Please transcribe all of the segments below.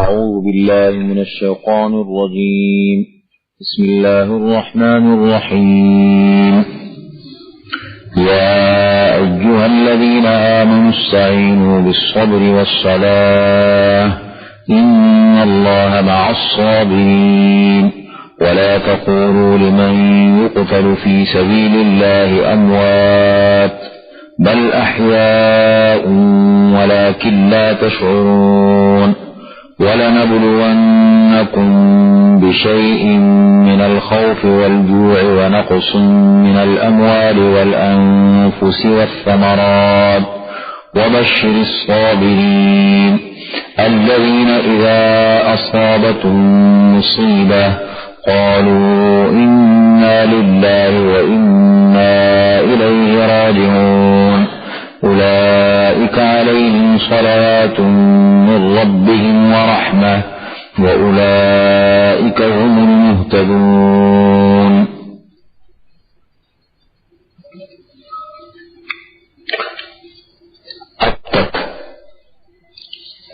أعوذ بالله من الشيطان الرجيم. بسم الله الرحمن الرحيم. يا أيها الذين آمنوا استعينوا بالصبر والصلاة إن الله مع الصابرين ولا تقولوا لمن يقتل في سبيل الله أموات بل أحياء ولكن لا تشعرون وَلَنَبْلُوَنَّكُمْ بِشَيْءٍ مِّنَ الْخَوْفِ وَالْجُوعِ وَنَقْصٍ مِّنَ الْأَمْوَالِ وَالْأَنفُسِ وَالثَّمَرَاتِ وَبَشِّرِ الصَّابِرِينَ الَّذِينَ إِذَا أَصَابَتْهُم مُّصِيبَةٌ قَالُوا إِنَّا لِلَّهِ وَإِنَّا إِلَيْهِ رَاجِعُونَ أولئك عليهم صلوات من ربهم ورحمة وأولئك هم المهتدون. اب تک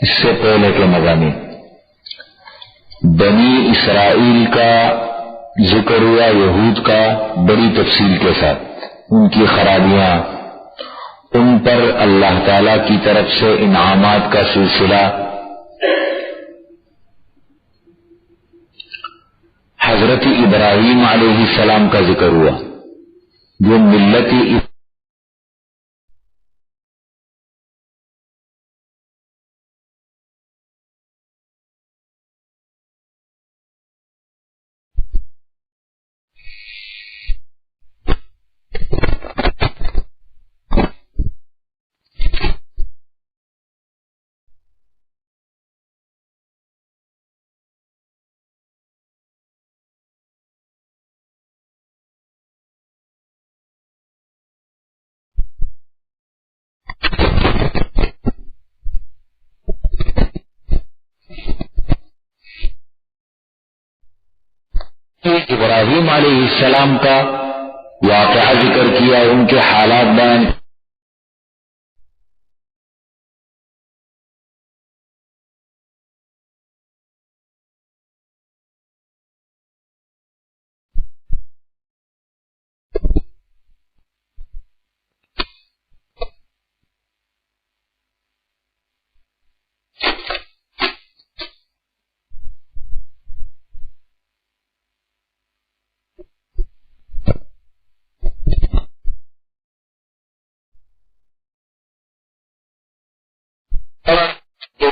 اس سے پہلے کے مضامین بنی اسرائیل کا ذکر ہوا، یہود کا بڑی تفصیل کے ساتھ، ان کی خرابیاں، ان پر اللہ تعالی کی طرف سے انعامات کا سلسلہ، حضرت ابراہیم علیہ السلام کا ذکر ہوا جو ملت ابراہیم علیہ السلام کا واقعہ ذکر کیا، ان کے حالات بیان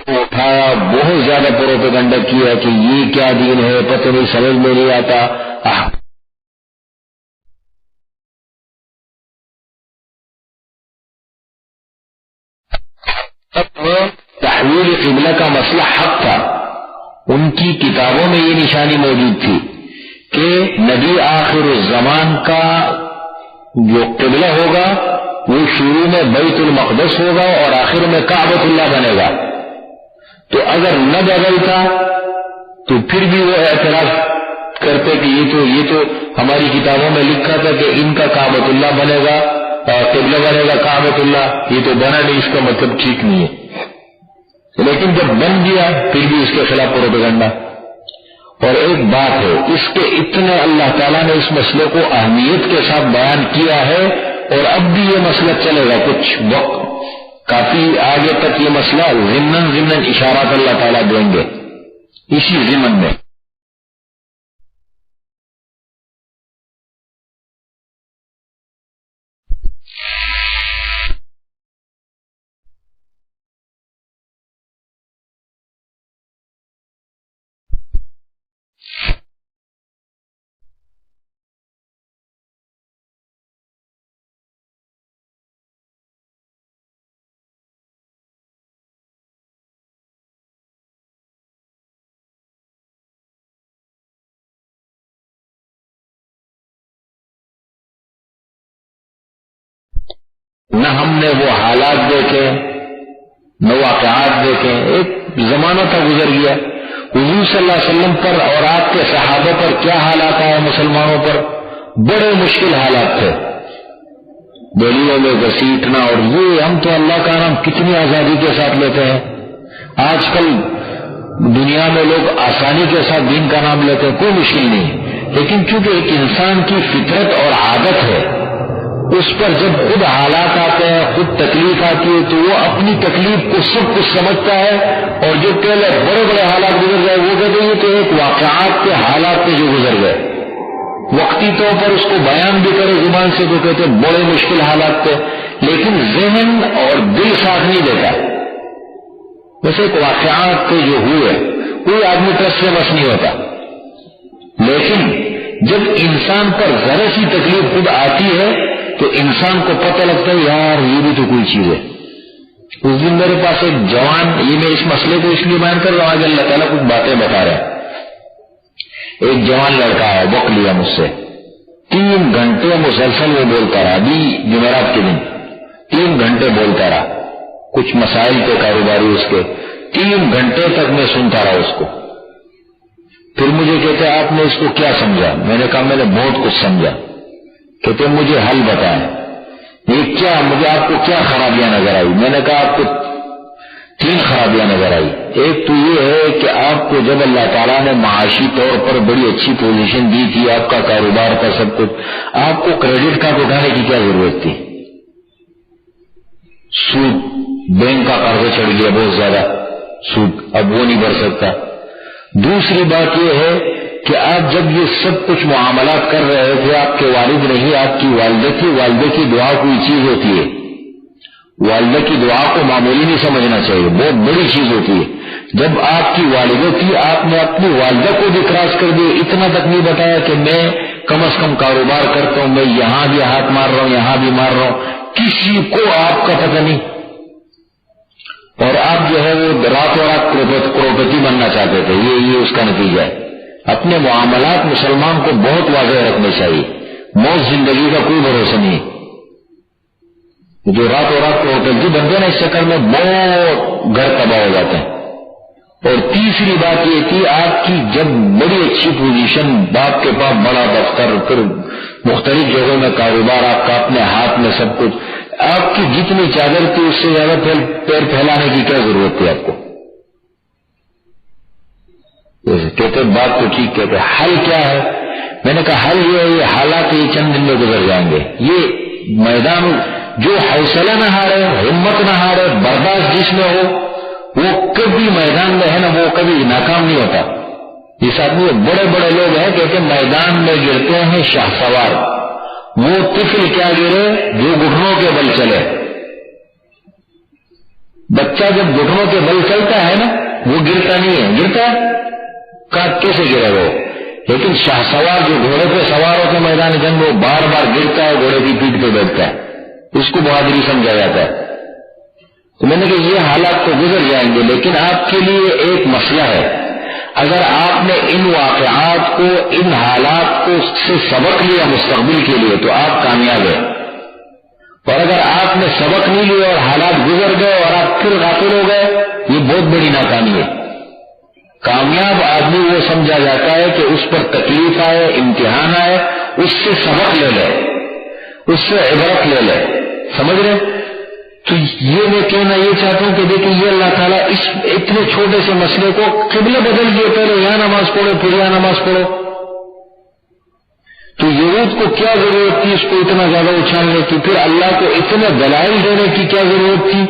اٹھایا، بہت زیادہ پروپیگنڈا کیا کہ یہ کیا دین ہے، پتہ نہیں، سمجھ میں نہیں آتا. تحویل قبلہ کا مسئلہ حق تھا، ان کی کتابوں میں یہ نشانی موجود تھی کہ نبی آخر الزمان کا جو قبلہ ہوگا وہ شروع میں بیت المقدس ہوگا اور آخر میں کعبۃ اللہ بنے گا. تو اگر نہ بدلتا تو پھر بھی وہ اعتراض کرتے کہ یہ تو ہماری کتابوں میں لکھا تھا کہ ان کا کعبۃ اللہ بنے گا، قبلہ بنے گا کعبۃ اللہ، یہ تو بنا نہیں، اس کا مطلب ٹھیک نہیں ہے. لیکن جب بن گیا پھر بھی اس کے خلاف پروپیگنڈا. اور ایک بات ہے، اس کے اتنے اللہ تعالیٰ نے اس مسئلے کو اہمیت کے ساتھ بیان کیا ہے، اور اب بھی یہ مسئلہ چلے گا کچھ وقت، کافی آگے تک یہ مسئلہ ضمن اشارات اللہ تعالیٰ دیں گے اسی ضمن میں. نہ ہم نے وہ حالات دیکھے، نہ واقعات دیکھے. ایک زمانہ تھا گزر گیا، حضور صلی اللہ علیہ وسلم پر اور آپ کے صحابہ پر کیا حالات آئے، مسلمانوں پر بڑے مشکل حالات تھے. دلیوں میں گھسیٹنا، اور یہ ہم تو اللہ کا نام کتنی آزادی کے ساتھ لیتے ہیں. آج کل دنیا میں لوگ آسانی کے ساتھ دین کا نام لیتے ہیں، کوئی مشکل نہیں، لیکن چونکہ ایک انسان کی فطرت اور عادت ہے، اس پر جب خود حالات آتے ہیں، خود تکلیف آتی ہے، تو وہ اپنی تکلیف کو سب کچھ سمجھتا ہے، اور جو پہلے بڑے بڑے حالات گزر گئے وہ کہتے ہیں تو ایک واقعات کے حالات کے جو گزر گئے، وقتی طور پر اس کو بیان بھی کرے زبان سے تو کہتے ہیں بڑے مشکل حالات تھے، لیکن ذہن اور دل ساتھ نہیں دیتا۔ ویسے واقعات کے جو ہوئے کوئی آدمی ٹرس سے بس نہیں ہوتا، لیکن جب انسان پر ذرا سی تکلیف خود آتی ہے تو انسان کو پتہ لگتا ہے یار یہ بھی تو کوئی چیز ہے۔ اس دن میرے پاس ایک جوان، یہ میں اس مسئلے کو اس لیے بیان کر رہا ہوں آج اللہ تعالیٰ کچھ باتیں بتا رہے ہیں۔ ایک جوان لڑکا ہے، وقت لیا مجھ سے، 3 گھنٹے مسلسل وہ بولتا رہا، ابھی جمعرات کے دن 3 گھنٹے بولتا رہا، کچھ مسائل تھے کاروباری اس کے، 3 گھنٹے تک میں سنتا رہا اس کو۔ پھر مجھے کہتے آپ نے اس کو کیا سمجھا؟ میں نے کہا میں نے بہت کچھ سمجھا۔ کہتے مجھے حل بتائیں، یہ کیا، مجھے آپ کو کیا خرابیاں نظر آئی؟ میں نے کہا آپ کو 3 خرابیاں نظر آئی۔ ایک تو یہ ہے کہ آپ کو جب اللہ تعالیٰ نے معاشی طور پر بڑی اچھی پوزیشن دی تھی، آپ کا کاروبار کا سب کچھ، آپ کو کریڈٹ کارڈ اٹھانے کی کیا ضرورت تھی؟ سود، بینک کا قرضہ چڑھ گیا بہت زیادہ سود، اب وہ نہیں بھر سکتا۔ دوسری بات یہ ہے کہ آپ جب یہ سب کچھ معاملات کر رہے تھے، آپ کے والد نہیں، آپ کی والدہ تھی، والدہ کی دعا کوئی چیز ہوتی ہے، والدہ کی دعا کو معمولی نہیں سمجھنا چاہیے، بہت بڑی چیز ہوتی ہے۔ جب آپ کی والدہ تھی، آپ نے اپنی والدہ کو بھی کراس کر دیا، اتنا تک نہیں بتایا کہ میں کم از کم کاروبار کرتا ہوں، میں یہاں بھی ہاتھ مار رہا ہوں، یہاں بھی مار رہا ہوں، کسی کو آپ کا پتہ نہیں، اور آپ جو ہے وہ راتوں رات کروڑپتی بننا چاہتے تھے۔ یہ اس کا نتیجہ ہے۔ اپنے معاملات مسلمان کو بہت واضح رکھنے چاہیے، موت زندگی کا کوئی بھروسہ نہیں، جو راتوں رات کروڑپتی بنتے ہیں نا، اس چکر میں بہت گھر تباہ ہو جاتے ہیں۔ اور تیسری بات یہ تھی، آپ کی جب بڑی اچھی پوزیشن، باپ کے پاس بڑا دفتر، پھر مختلف جگہوں میں کاروبار، آپ کا اپنے ہاتھ میں سب کچھ، آپ کی جتنی چادر تھی اس سے زیادہ پیر پھیلانے کی کیا ضرورت تھی آپ کو؟ کہتے بات تو ٹھیک کہتے، حل کیا ہے؟ میں نے کہا حل یہ ہے، یہ حالات یہ چند دن میں گزر جائیں گے۔ یہ میدان جو حوصلہ نہ ہارے، ہمت نہ ہارے، برداشت جس میں ہو، وہ کبھی میدان میں ہے نا، وہ کبھی ناکام نہیں ہوتا۔ اس آدمی بڑے بڑے لوگ ہیں کہتے میدان میں گرتے ہیں شاہ سوار، وہ طفل کیا گرے جو گھٹنوں کے بل چلے۔ بچہ جب گھٹنوں کے بل چلتا ہے نا، وہ گرتا نہیں ہے، گرتا ہے کیسے گرے وہ، لیکن شاہ سوار جو گھوڑے پہ سوار ہوتے میدان جنگ، وہ بار بار گرتا ہے، گھوڑے کی پیٹھ پہ بیٹھتا ہے، اس کو بہادری سمجھا جاتا ہے۔ تو میں نے کہا یہ حالات تو گزر جائیں گے، لیکن آپ کے لیے ایک مسئلہ ہے، اگر آپ نے ان واقعات کو، ان حالات کو سے سبق لیا مستقبل کے لیے تو آپ کامیاب ہیں، اور اگر آپ نے سبق نہیں لیا اور حالات گزر گئے اور آپ پھر غافل ہو گئے، یہ بہت بڑی ناکامی ہے۔ کامیاب آدمی وہ سمجھا جاتا ہے کہ اس پر تکلیف آئے، امتحان آئے، اس سے سبق لے لے، اس سے عبرت لے لے، سمجھ رہے؟ تو یہ میں کہنا یہ چاہتا ہوں کہ دیکھیں یہ اللہ تعالیٰ اس اتنے چھوٹے سے مسئلے کو قبلہ بدل دیے، پہلے یہاں نماز پڑھو پھر یہاں نماز پڑھو، تو یہود کو کیا ضرورت تھی اس کو اتنا زیادہ اچھالنے کی، پھر اللہ کو اتنے دلائل دینے کی کیا ضرورت تھی؟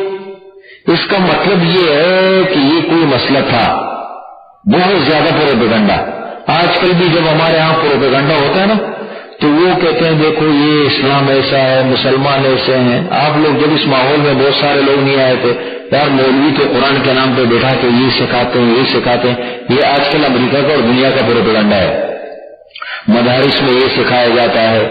اس کا مطلب یہ ہے کہ یہ کوئی مسئلہ تھا، بہت زیادہ پروپیگنڈا۔ آج کل بھی جب ہمارے ہاں پروپیگنڈا ہوتا ہے نا تو وہ کہتے ہیں دیکھو یہ اسلام ایسا ہے، مسلمان ایسے ہیں۔ آپ لوگ جب اس ماحول میں بہت سارے لوگ نہیں آئے تھے، یار مولوی تو قرآن کے نام پہ بیٹھا کے یہ سکھاتے ہیں، یہ سکھاتے ہیں، یہ آج کل امریکہ کا اور دنیا کا پروپیگنڈا ہے۔ مدارس میں یہ سکھایا جاتا ہے،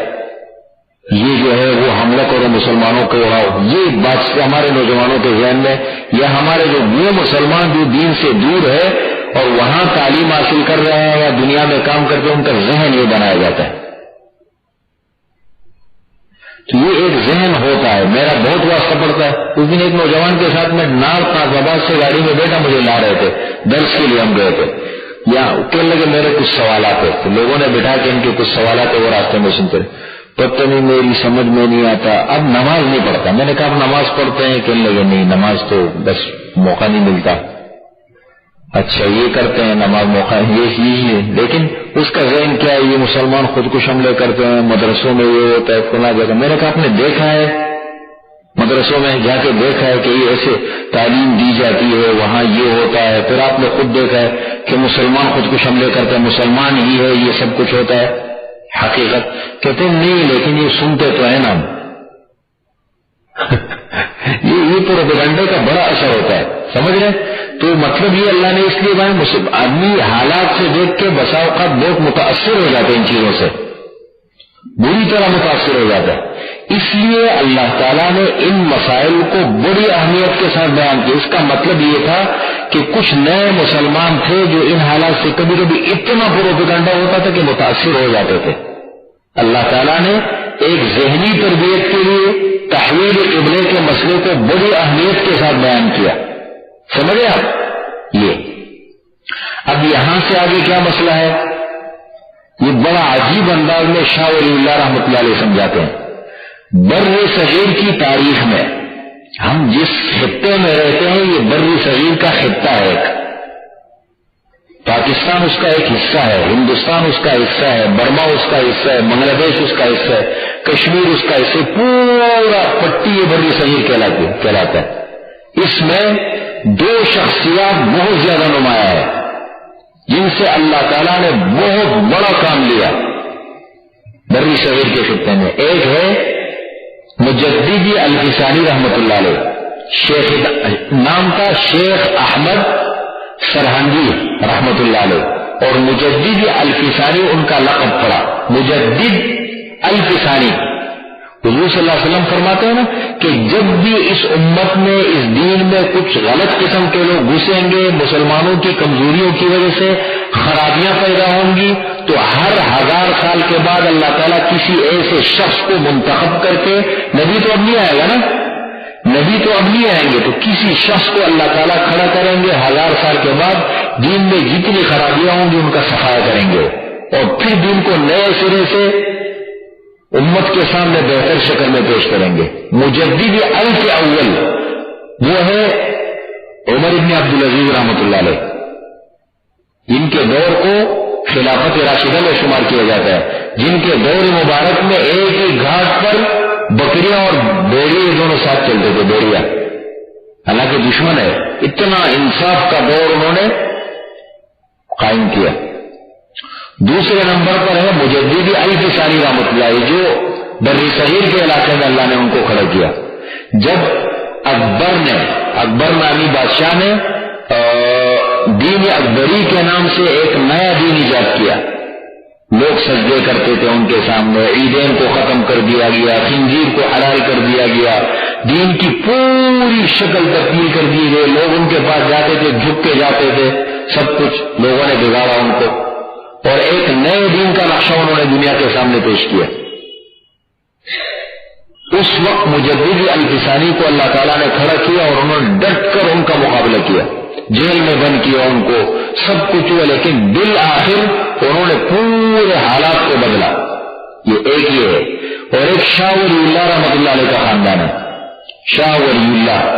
یہ جو ہے وہ حملہ کرو مسلمانوں کو اڑاؤ، یہ بات ہمارے نوجوانوں کے ذہن میں، یا ہمارے جو وہ مسلمان جو دین سے دور ہے اور وہاں تعلیم حاصل کر رہے ہیں یا دنیا میں کام کرتے ہیں، ان کا ذہن یہ بنایا جاتا ہے۔ تو یہ ایک ذہن ہوتا ہے، میرا بہت واسطہ پڑتا ہے۔ اس دن ایک نوجوان کے ساتھ میں نارتھ آباد سے گاڑی میں بیٹھا، مجھے لا رہے تھے درس کے لیے، ہم گئے تھے، یا کہنے لگے میرے کچھ سوالات ہیں، تو لوگوں نے بٹھا کے ان کے کچھ سوالات ہیں وہ راستے میں سنتے رہے، پتہ نہیں میری سمجھ میں نہیں آتا، اب نماز نہیں پڑھتا۔ میں نے کہا اب نماز پڑھتے ہیں؟ کہنے لگے نہیں، نماز تو بس موقع نہیں ملتا۔ اچھا یہ کرتے ہیں نماز موقع یہ لیکن اس کا ذہن کیا ہے؟ یہ مسلمان خود کش حملے کرتے ہیں، مدرسوں میں یہ ہوتا ہے فلاں جگہ. میں نے کہا آپ نے دیکھا ہے مدرسوں میں جا کے دیکھا ہے کہ یہ ایسے تعلیم دی جاتی ہے وہاں یہ ہوتا ہے؟ پھر آپ نے خود دیکھا ہے کہ مسلمان خود کش حملے کرتے ہیں، مسلمان ہی ہے یہ سب کچھ ہوتا ہے؟ حقیقت کہتے ہیں نہیں، لیکن یہ سنتے تو ہیں نا. یہ پروپیگنڈے کا بڑا اثر ہوتا ہے، سمجھ رہے؟ تو مطلب یہ اللہ نے اس لیے بھائی آدمی حالات سے دیکھ کے بسا اوقات بہت متاثر ہو جاتے ہیں ان چیزوں سے، بری طرح متاثر ہو جاتا ہے. اس لیے اللہ تعالیٰ نے ان مسائل کو بڑی اہمیت کے ساتھ بیان کیا. اس کا مطلب یہ تھا کہ کچھ نئے مسلمان تھے جو ان حالات سے کبھی کبھی اتنا پروپیگنڈا ہوتا تھا کہ متاثر ہو جاتے تھے. اللہ تعالیٰ نے ایک ذہنی تربیت کے لیے تحویل قبلے کے مسئلے کو بڑی اہمیت کے ساتھ بیان کیا. سمجھے آپ؟ یہ اب یہاں سے آگے کیا مسئلہ ہے یہ بڑا عجیب انداز میں شاہ ولی اللہ رحمۃ اللہ علیہ سمجھاتے ہیں. بر صغیر کی تاریخ میں ہم جس خطے میں رہتے ہیں یہ بر صغیر کا خطہ ہے. ایک پاکستان اس کا ایک حصہ ہے، ہندوستان اس کا حصہ ہے، برما اس کا حصہ ہے، بنگلہ دیش اس کا حصہ ہے، کشمیر اس کا حصہ، پورا پٹی یہ بر صغیر کہلاتا ہے. اس میں دو شخصیات بہت زیادہ نمایاں ہے جن سے اللہ تعالیٰ نے بہت بڑا کام لیا بر صغیر کے خطے میں. ایک ہے مجددی الفسانی رحمۃ اللہ علیہ، شیخ نام تھا شیخ احمد سرہندی رحمۃ اللہ علیہ، اور مجددی الفسانی ان کا لقب پڑا. مجدد الفسانی حضور صلی اللہ علیہ وسلم فرماتے ہیں نا کہ جب بھی اس امت میں اس دین میں کچھ غلط قسم کے لوگ گھسیں گے، مسلمانوں کی کمزوریوں کی وجہ سے خرابیاں پیدا ہوں گی، تو ہر 1000 سال کے بعد اللہ تعالیٰ کسی ایسے شخص کو منتخب کر کے، نبی تو اب نہیں آئے گا نا، نبی تو اب نہیں آئیں گے، تو کسی شخص کو اللہ تعالیٰ کھڑا کریں گے 1000 سال کے بعد، دین میں جتنی خرابیاں ہوں گی ان کا صفایا کریں گے، اور پھر دین کو نئے سرے سے امت کے سامنے بہتر شکل میں پیش کریں گے. مجدد الف اول وہ ہے عمر ابن عبدالعزیز رحمۃ اللہ علیہ. جن کے دور کو خلافت راشدہ میں شمار کیا جاتا ہے، جن کے دور مبارک میں ایک ہی گھاٹ پر بکریاں اور بیڑیے دونوں ساتھ چلتے تھے. بیڑیا حالانکہ دشمن ہے، اتنا انصاف کا دور انہوں نے قائم کیا. دوسرے نمبر پر ہے مجددی الفسانی رحمۃ اللہ جو بر صغیر کے علاقے میں اللہ نے ان کو کھڑا کیا. جب اکبر نامی بادشاہ نے دین اکبری کے نام سے ایک نیا دین ایجاد کیا، لوگ سجدے کرتے تھے ان کے سامنے، عیدین کو ختم کر دیا گیا، خنزیر کو حلال کر دیا گیا، دین کی پوری شکل تبدیل کر دی گئی. لوگ ان کے پاس جاتے تھے، جھک کے جاتے تھے، سب کچھ لوگوں نے بگاڑا ان کو، اور ایک نئے دین کا نقشہ انہوں نے دنیا کے سامنے پیش کیا. اس وقت مجدد الفسانی کو اللہ تعالیٰ نے کھڑا کیا اور انہوں نے ڈٹ کر ان کا مقابلہ کیا، جیل میں بند کیا ان کو، سب کچھ ہوا، لیکن بالآخر انہوں نے پورے حالات کو بدلا. یہ ایک یہ ہے. اور ایک شاہ ولی اللہ رحمۃ اللہ علیہ کا خاندان ہے. شاہ ولی اللہ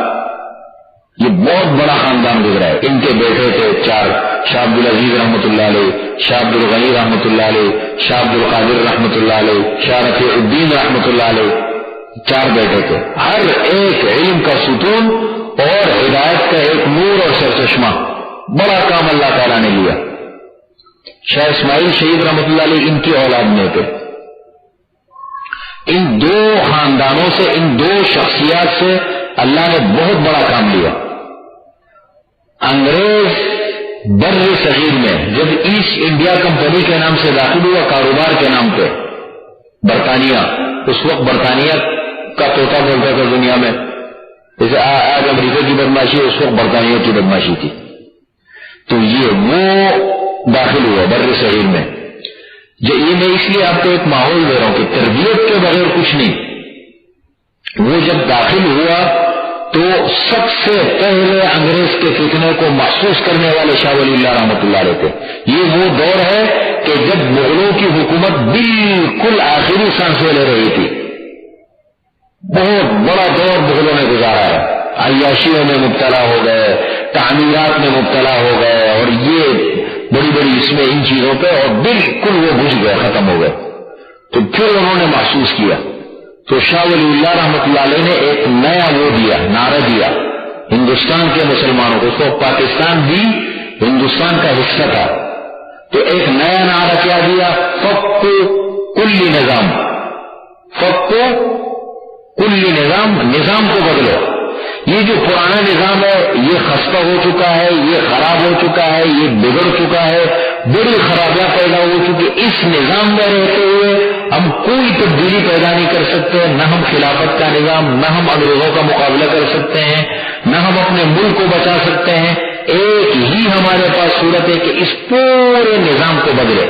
یہ بہت بڑا خاندان گزرا ہے. ان کے بیٹے تھے 4، شاہ عبدالعزیز رحمۃ اللہ علیہ، شاہ عبدالغنی رحمۃ اللہ علیہ، شاہ عبدالقادر رحمۃ اللہ علیہ، شاہ رفیع الدین رحمۃ اللہ علیہ. 4 بیٹے تھے، ہر ایک علم کا ستون اور ہدایت کا ایک نور اور سرچشمہ. بڑا کام اللہ تعالیٰ نے لیا. شاہ اسماعیل شہید رحمۃ اللہ علیہ ان کی اولاد میں تھے. ان 2 خاندانوں سے، ان 2 شخصیات سے اللہ نے بہت بڑا کام لیا. انگریز بر صغیر میں جب ایسٹ انڈیا کمپنی کے نام سے داخل ہوا، کاروبار کے نام پہ، برطانیہ، اس وقت برطانیہ کا طوطا بولتا تھا دنیا میں، جیسے آج امریکہ کی بدماشی ہے، اس وقت برطانیہ کی بدماشی تھی. تو یہ وہ داخل ہوا بر صغیر میں. یہ میں اس لیے آپ کو ایک ماحول دے رہا ہوں کہ تربیت کے بغیر کچھ نہیں. وہ جب داخل ہوا تو سب سے پہلے انگریز کے فتنے کو محسوس کرنے والے شاہ ولی اللہ رحمۃ اللہ علیہ تھے. یہ وہ دور ہے کہ جب مغلوں کی حکومت بالکل آخری سانسیں لے رہی تھی. بہت بڑا دور مغلوں نے گزارا ہے. عیاشیوں میں مبتلا ہو گئے، تعمیرات میں مبتلا ہو گئے اور یہ بڑی بڑی اس میں ان چیزوں پہ، اور بالکل وہ بجھ گئے، ختم ہو گئے. تو پھر انہوں نے محسوس کیا، تو شاہ ولی اللہ رحمۃ اللہ علیہ نے ایک نیا وہ دیا، نعرہ دیا ہندوستان کے مسلمانوں کو. تو پاکستان بھی ہندوستان کا حصہ تھا، تو ایک نیا نعرہ کیا دیا؟ فق کلی نظام، فق کلی نظام، نظام کو بدلو. یہ جو پرانا نظام ہے یہ خستہ ہو چکا ہے، یہ خراب ہو چکا ہے، یہ بگڑ چکا ہے، بڑی خرابیاں پیدا ہو چکی. اس نظام میں رہتے ہوئے ہم کوئی تبدیلی پیدا نہیں کر سکتے، نہ ہم خلافت کا نظام، نہ ہم انگریزوں کا مقابلہ کر سکتے ہیں، نہ ہم اپنے ملک کو بچا سکتے ہیں. ایک ہی ہمارے پاس صورت ہے کہ اس پورے نظام کو بدلے.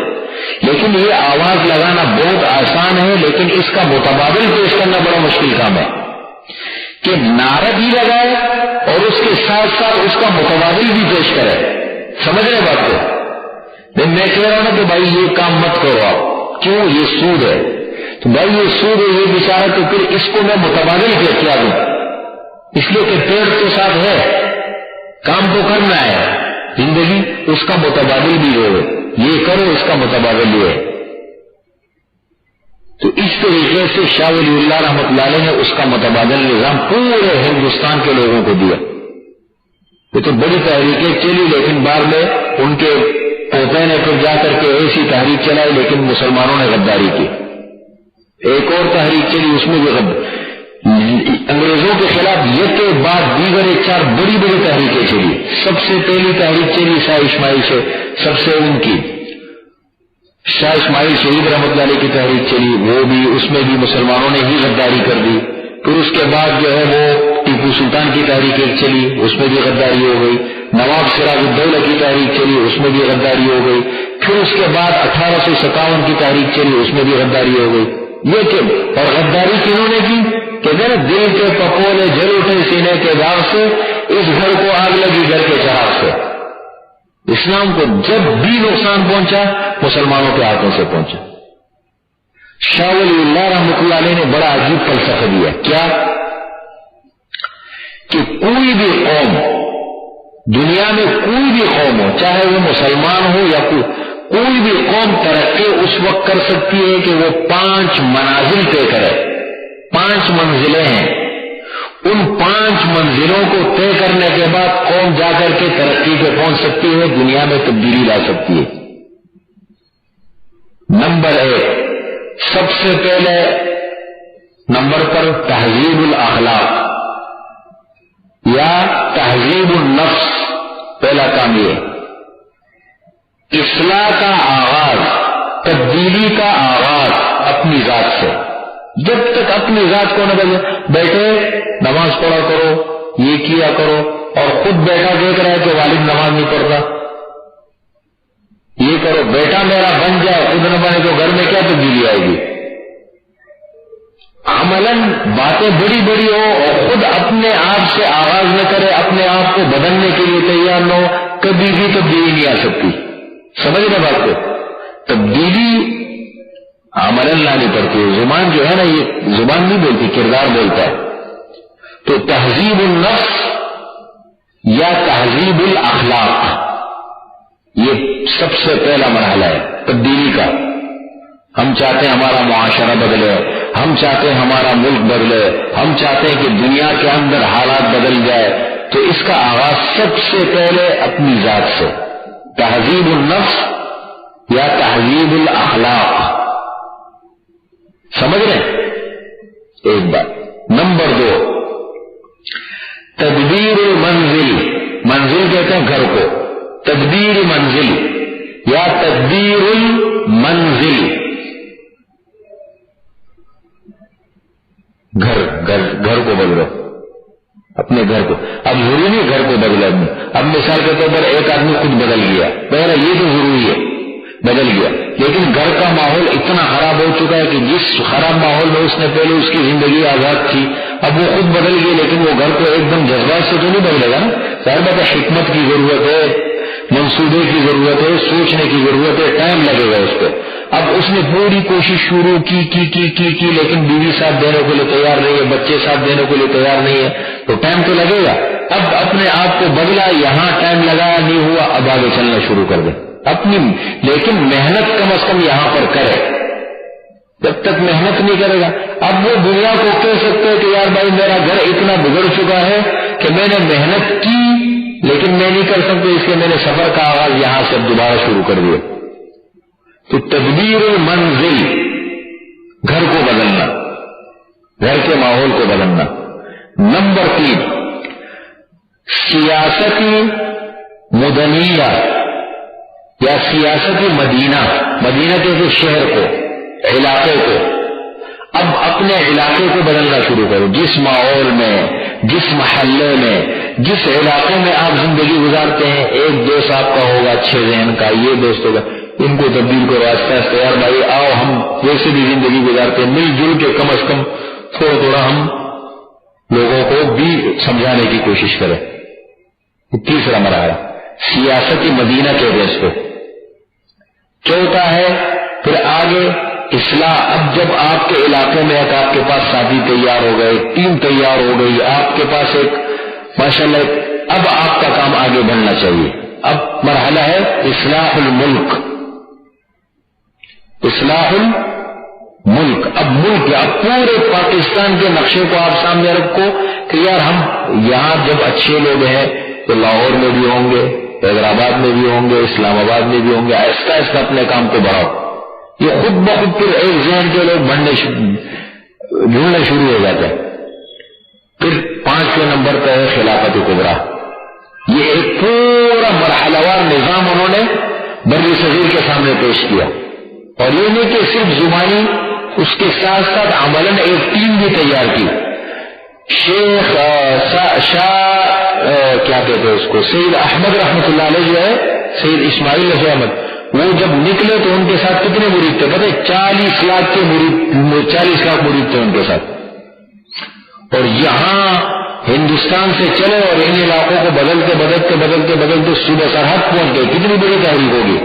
لیکن یہ آواز لگانا بہت آسان ہے، لیکن اس کا متبادل پیش کرنا بڑا مشکل کام ہے کہ نعرہ بھی لگائے اور اس کے ساتھ ساتھ اس کا متبادل بھی پیش کرے. سمجھ رہے بات کو؟ میں کہہ رہا ہوں نا کہ بھائی یہ کام مت کرو آپ، کیوں؟ یہ سود ہے. تو بھائی یہ سود ہے، یہ بیچارہ، تو پھر اس کو میں متبادل کیا دوں؟ اس لیے کہ پیڑ کے ساتھ ہے، کام تو کرنا ہے، زندگی اس کا متبادل بھی ہے، یہ کرو اس کا متبادل بھی ہے. تو اس طریقے سے شاہ ولی اللہ رحمۃ اللہ علیہ نے اس کا متبادل نظام پورے ہندوستان کے لوگوں کو دیا. یہ تو بڑی تحریکیں چلی، لیکن بعد میں ان کے پوتے نے پھر جا کر کے ایسی تحریک چلائی، لیکن مسلمانوں نے غداری کی. ایک اور تحریک چلی، اس میں بھی انگریزوں کے خلاف یک کے بعد دیگر 4 بڑی بڑی تحریکیں چلی. سب سے پہلی تحریک چلی شاہ اسماعیل سے، سب سے ان کی شاہ اسماعیل شہید رحمۃ اللہ علیہ کی تحریک چلی، وہ بھی اس میں بھی مسلمانوں نے ہی غداری کر دی. پھر اس کے بعد جو ہے وہ ٹیپو سلطان کی تحریک ایک چلی، اس میں بھی غداری ہو گئی. نواب سراج الدولہ کی تحریک چلی، اس میں بھی غداری ہو گئی. پھر اس کے بعد 1857 کی تحریک چلی، اس میں بھی غداری ہو گئی. یہ کہ اور غداری کنہوں نے کی کہ ذرا دل کے پپولے جل اٹھے سینے کے داغ سے، اس گھر کو آگ لگی گھر کے چراغ سے. اسلام کو جب بھی نقصان پہنچا مسلمانوں کے ہاتھوں سے پہنچا. شاہ ولی اللہ رحمۃ اللہ علیہ نے بڑا عجیب فلسفہ دیا. کیا؟ کہ کوئی بھی قوم، دنیا میں کوئی بھی قوم ہو، چاہے وہ مسلمان ہو یا کوئی بھی قوم، ترقی اس وقت کر سکتی ہے کہ وہ 5 منازل طے کرے. 5 منزلیں ہیں، ان 5 منزلوں کو طے کرنے کے بعد قوم جا کر کے ترقی پہ پہنچ سکتی ہے، دنیا میں تبدیلی لا سکتی ہے. نمبر 1، سب سے پہلے نمبر پر تہذیب الاخلاق یا تہذیب النفس. پہلا کام یہ اصلاح کا آغاز، تبدیلی کا آغاز اپنی ذات سے. جب تک اپنی ذات کو نہ بدلے، بیٹھے نماز پڑھا کرو، یہ کیا کرو، اور خود بیٹھا دیکھ رہا ہے کہ والد نماز نہیں پڑھتا، یہ کرو. بیٹا میرا بن جائے، خود نہ بنے تو گھر میں کیا تبدیلی آئے گی؟ عملاً باتیں بڑی بڑی ہو اور خود اپنے آپ سے آغاز نہ کرے، اپنے آپ کو بدلنے کے لیے تیار نہ ہو، کبھی بھی تبدیلی نہیں آ سکتی. سمجھ رہے بات کو؟ تبدیلی عملاً لانی پڑتی ہے. زبان جو ہے نا، یہ زبان نہیں بولتی، کردار بولتا ہے. تو تہذیب النفس یا تہذیب الاخلاق، یہ سب سے پہلا مرحلہ ہے تبدیلی کا. ہم چاہتے ہیں ہمارا معاشرہ بدلے، ہم چاہتے ہیں ہمارا ملک بدلے، ہم چاہتے ہیں کہ دنیا کے اندر حالات بدل جائے. تو اس کا آغاز سب سے پہلے اپنی ذات سے، تہذیب النفس یا تہذیب الاخلاق. سمجھ رہے؟ ایک بات. نمبر 2، تدبیر المنزل. منزل کہتے ہیں گھر کو، تدبیر منزل یا تدبیر المنزل. گھر کو بدلو، اپنے گھر کو. اب ضروری نہیں گھر کو بدلے. اب مثال کے طور پر ایک آدمی خود بدل گیا، پہلا یہ تو ضروری ہے بدل گیا، لیکن گھر کا ماحول اتنا خراب ہو چکا ہے کہ جس خراب ماحول میں اس نے پہلے اس کی زندگی آزاد تھی، اب وہ خود بدل گئی، لیکن وہ گھر کو ایک دم جذبات سے تو نہیں بدلے گا نا. ظاہر بات ہے حکمت کی ضرورت ہے، منصوبے کی ضرورت ہے، سوچنے کی ضرورت ہے، ٹائم لگے گا اس پہ. اب اس نے پوری کوشش شروع کی لیکن بیوی ساتھ دینے کے لیے تیار نہیں ہے، بچے ساتھ دینے کے لیے تیار نہیں ہے، تو ٹائم تو لگے گا. اب اپنے آپ کو بدلا، یہاں ٹائم لگایا نہیں ہوا، اب آگے چلنا شروع کر دے اپنی، لیکن محنت کم از کم یہاں پر کرے۔ جب تک محنت نہیں کرے گا، اب وہ دنیا کو کہہ سکتے کہ یار بھائی میرا گھر اتنا بگڑ چکا ہے کہ میں نے محنت کی لیکن میں نہیں کر سکتا، اس لیے میں نے سفر کا آغاز یہاں سے دوبارہ شروع کر دیا۔ تو تدبیر المنزل، گھر کو بدلنا، گھر کے ماحول کو بدلنا۔ نمبر 3، سیاستی مدنیہ یا سیاستی مدینہ، مدینہ کے شہر کو، علاقے کو، اب اپنے علاقے کو بدلنا شروع کرو۔ جس ماحول میں، جس محلے میں، جس علاقے میں آپ زندگی گزارتے ہیں، ایک دوست آپ کا ہوگا اچھے ذہن کا، یہ دوست ہوگا، ان کو تبدیل کرو آہستہ آہستہ۔ یار بھائی آؤ ہم جیسے بھی زندگی گزارتے ہیں مل جل کے کم از کم تھوڑا تھوڑا ہم لوگوں کو بھی سمجھانے کی کوشش کریں۔ تیسرا مرحلہ سیاستی مدینہ کے بیس پہ۔ چوتھا ہے پھر آگے اصلاح۔ اب جب آپ کے علاقے میں ایک آپ کے پاس ساتھی تیار ہو گئے، ٹیم تیار ہو گئی، آپ کے پاس ایک ماشاءاللہ، اب آپ کا کام آگے بڑھنا چاہیے۔ اب مرحلہ ہے اصلاح الملک، اصلاح الملک۔ اب ملک، اب پورے پاکستان کے نقشے کو آپ سامنے رکھو کہ یار ہم یہاں جب اچھے لوگ ہیں تو لاہور میں بھی ہوں گے، حیدرآباد میں بھی ہوں گے، اسلام آباد میں بھی ہوں گے، آہستہ آہستہ اپنے کام کو بڑھاؤ۔ یہ خود بخود پھر ایک ذہن کے لوگ جڑنے شروع ہو جاتے ہیں۔ پھر 5ویں نمبر پہ ہے خلافت کبریٰ۔ یہ ایک پورا مرحلہ وار نظام انہوں نے بر صغیر کے سامنے پیش کیا، اور یہ نہیں کہ صرف زبانی، اس کے ساتھ ساتھ عملاً ایک ٹیم بھی تیار کی۔ شیخ کیا کہتے ہیں اس کو، سید احمد رحمۃ اللہ علیہ جو ہے، سید اسماعیل احمد، وہ جب نکلے تو ان کے ساتھ کتنے مرید تھے پتہ ہے؟ 40 لاکھ کے مرید، 40 لاکھ مرید تھے ان کے ساتھ۔ اور یہاں ہندوستان سے چلے اور ان علاقوں کو بدلتے بدلتے بدلتے بدلتے صوبہ سرحد پہنچ گئے، کتنی بڑی تحریک ہوگی؟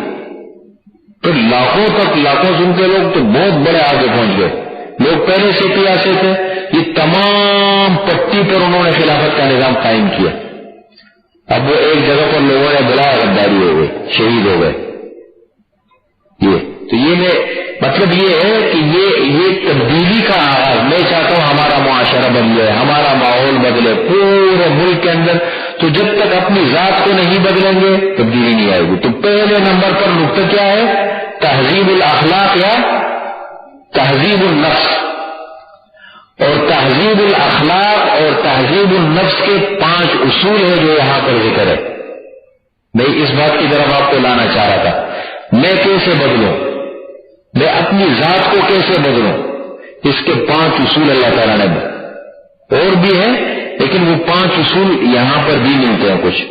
پھر لاکھوں تک، لاکھوں سن کے لوگ تو بہت بڑے آگے پہنچ گئے۔ لوگ پہلے سے پیاسے تھے، یہ تمام پٹی پر انہوں نے خلافت کا نظام قائم کیا۔ اب وہ ایک جگہ پر لوگوں نے بلایا، غداری ہو گئے، شہید ہو گئے۔ یہ مطلب یہ ہے کہ یہ تبدیلی کا آغاز۔ میں چاہتا ہوں ہمارا معاشرہ بدلے، ہمارا ماحول بدلے پورے ملک کے اندر، تو جب تک اپنی ذات کو نہیں بدلیں گے تبدیلی نہیں آئے گی۔ تو پہلے نمبر پر نقطہ کیا ہے؟ تہذیب الاخلاق یا تہذیب النفس۔ اور تہذیب الاخلاق اور تہذیب النفس کے 5 اصول ہیں جو یہاں پر ذکر ہے۔ میں اس بات کی طرف آپ کو لانا چاہ رہا تھا، میں کیسے بدلوں، میں اپنی ذات کو کیسے بدلوں، اس کے 5 اصول اللہ تعالیٰ نے اور بھی ہیں، لیکن وہ 5 اصول یہاں پر بھی ملتے ہیں کچھ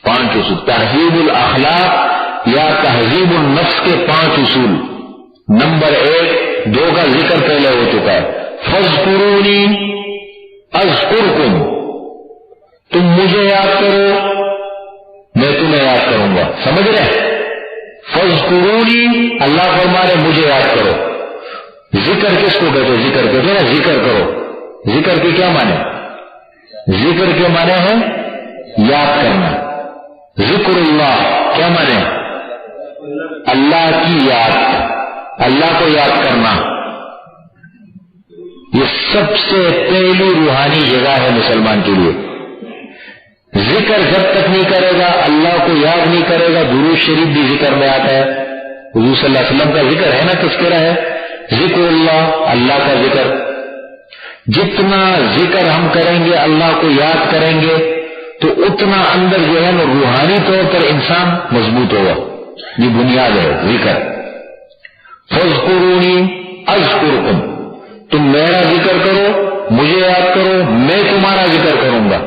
5 اصول۔ تہذیب الاخلاق یا تہذیب النفس کے 5 اصول۔ نمبر 1، 2 کا ذکر پہلے ہو چکا ہے، فاذکرونی اذکرکم، تم مجھے یاد کرو میں تمہیں یاد کروں گا۔ سمجھ رہے؟ فاذکرونی، اللہ فرما رہے مجھے یاد کرو۔ ذکر کس کو کہتے؟ ذکر کہتے ہیں نا، ذکر کرو۔ ذکر کے کیا معنی؟ ذکر کے معنی ہے یاد کرنا۔ ذکر اللہ کیا معنی؟ اللہ کی یاد، اللہ کو یاد کرنا۔ یہ سب سے پہلی روحانی جگہ ہے مسلمان کے لیے۔ ذکر جب تک نہیں کرے گا، اللہ کو یاد نہیں کرے گا، درود شریف بھی ذکر میں آتا ہے، حضور صلی اللہ علیہ وسلم کا ذکر ہے نا، تذکرہ ہے، ذکر اللہ، اللہ کا ذکر۔ جتنا ذکر ہم کریں گے، اللہ کو یاد کریں گے، تو اتنا اندر جو ہے نا روحانی طور پر انسان مضبوط ہوگا۔ یہ بنیاد ہے ذکر۔ فاذکرونی اذکرکم، تم میرا ذکر کرو، مجھے یاد کرو، میں تمہارا ذکر کروں گا۔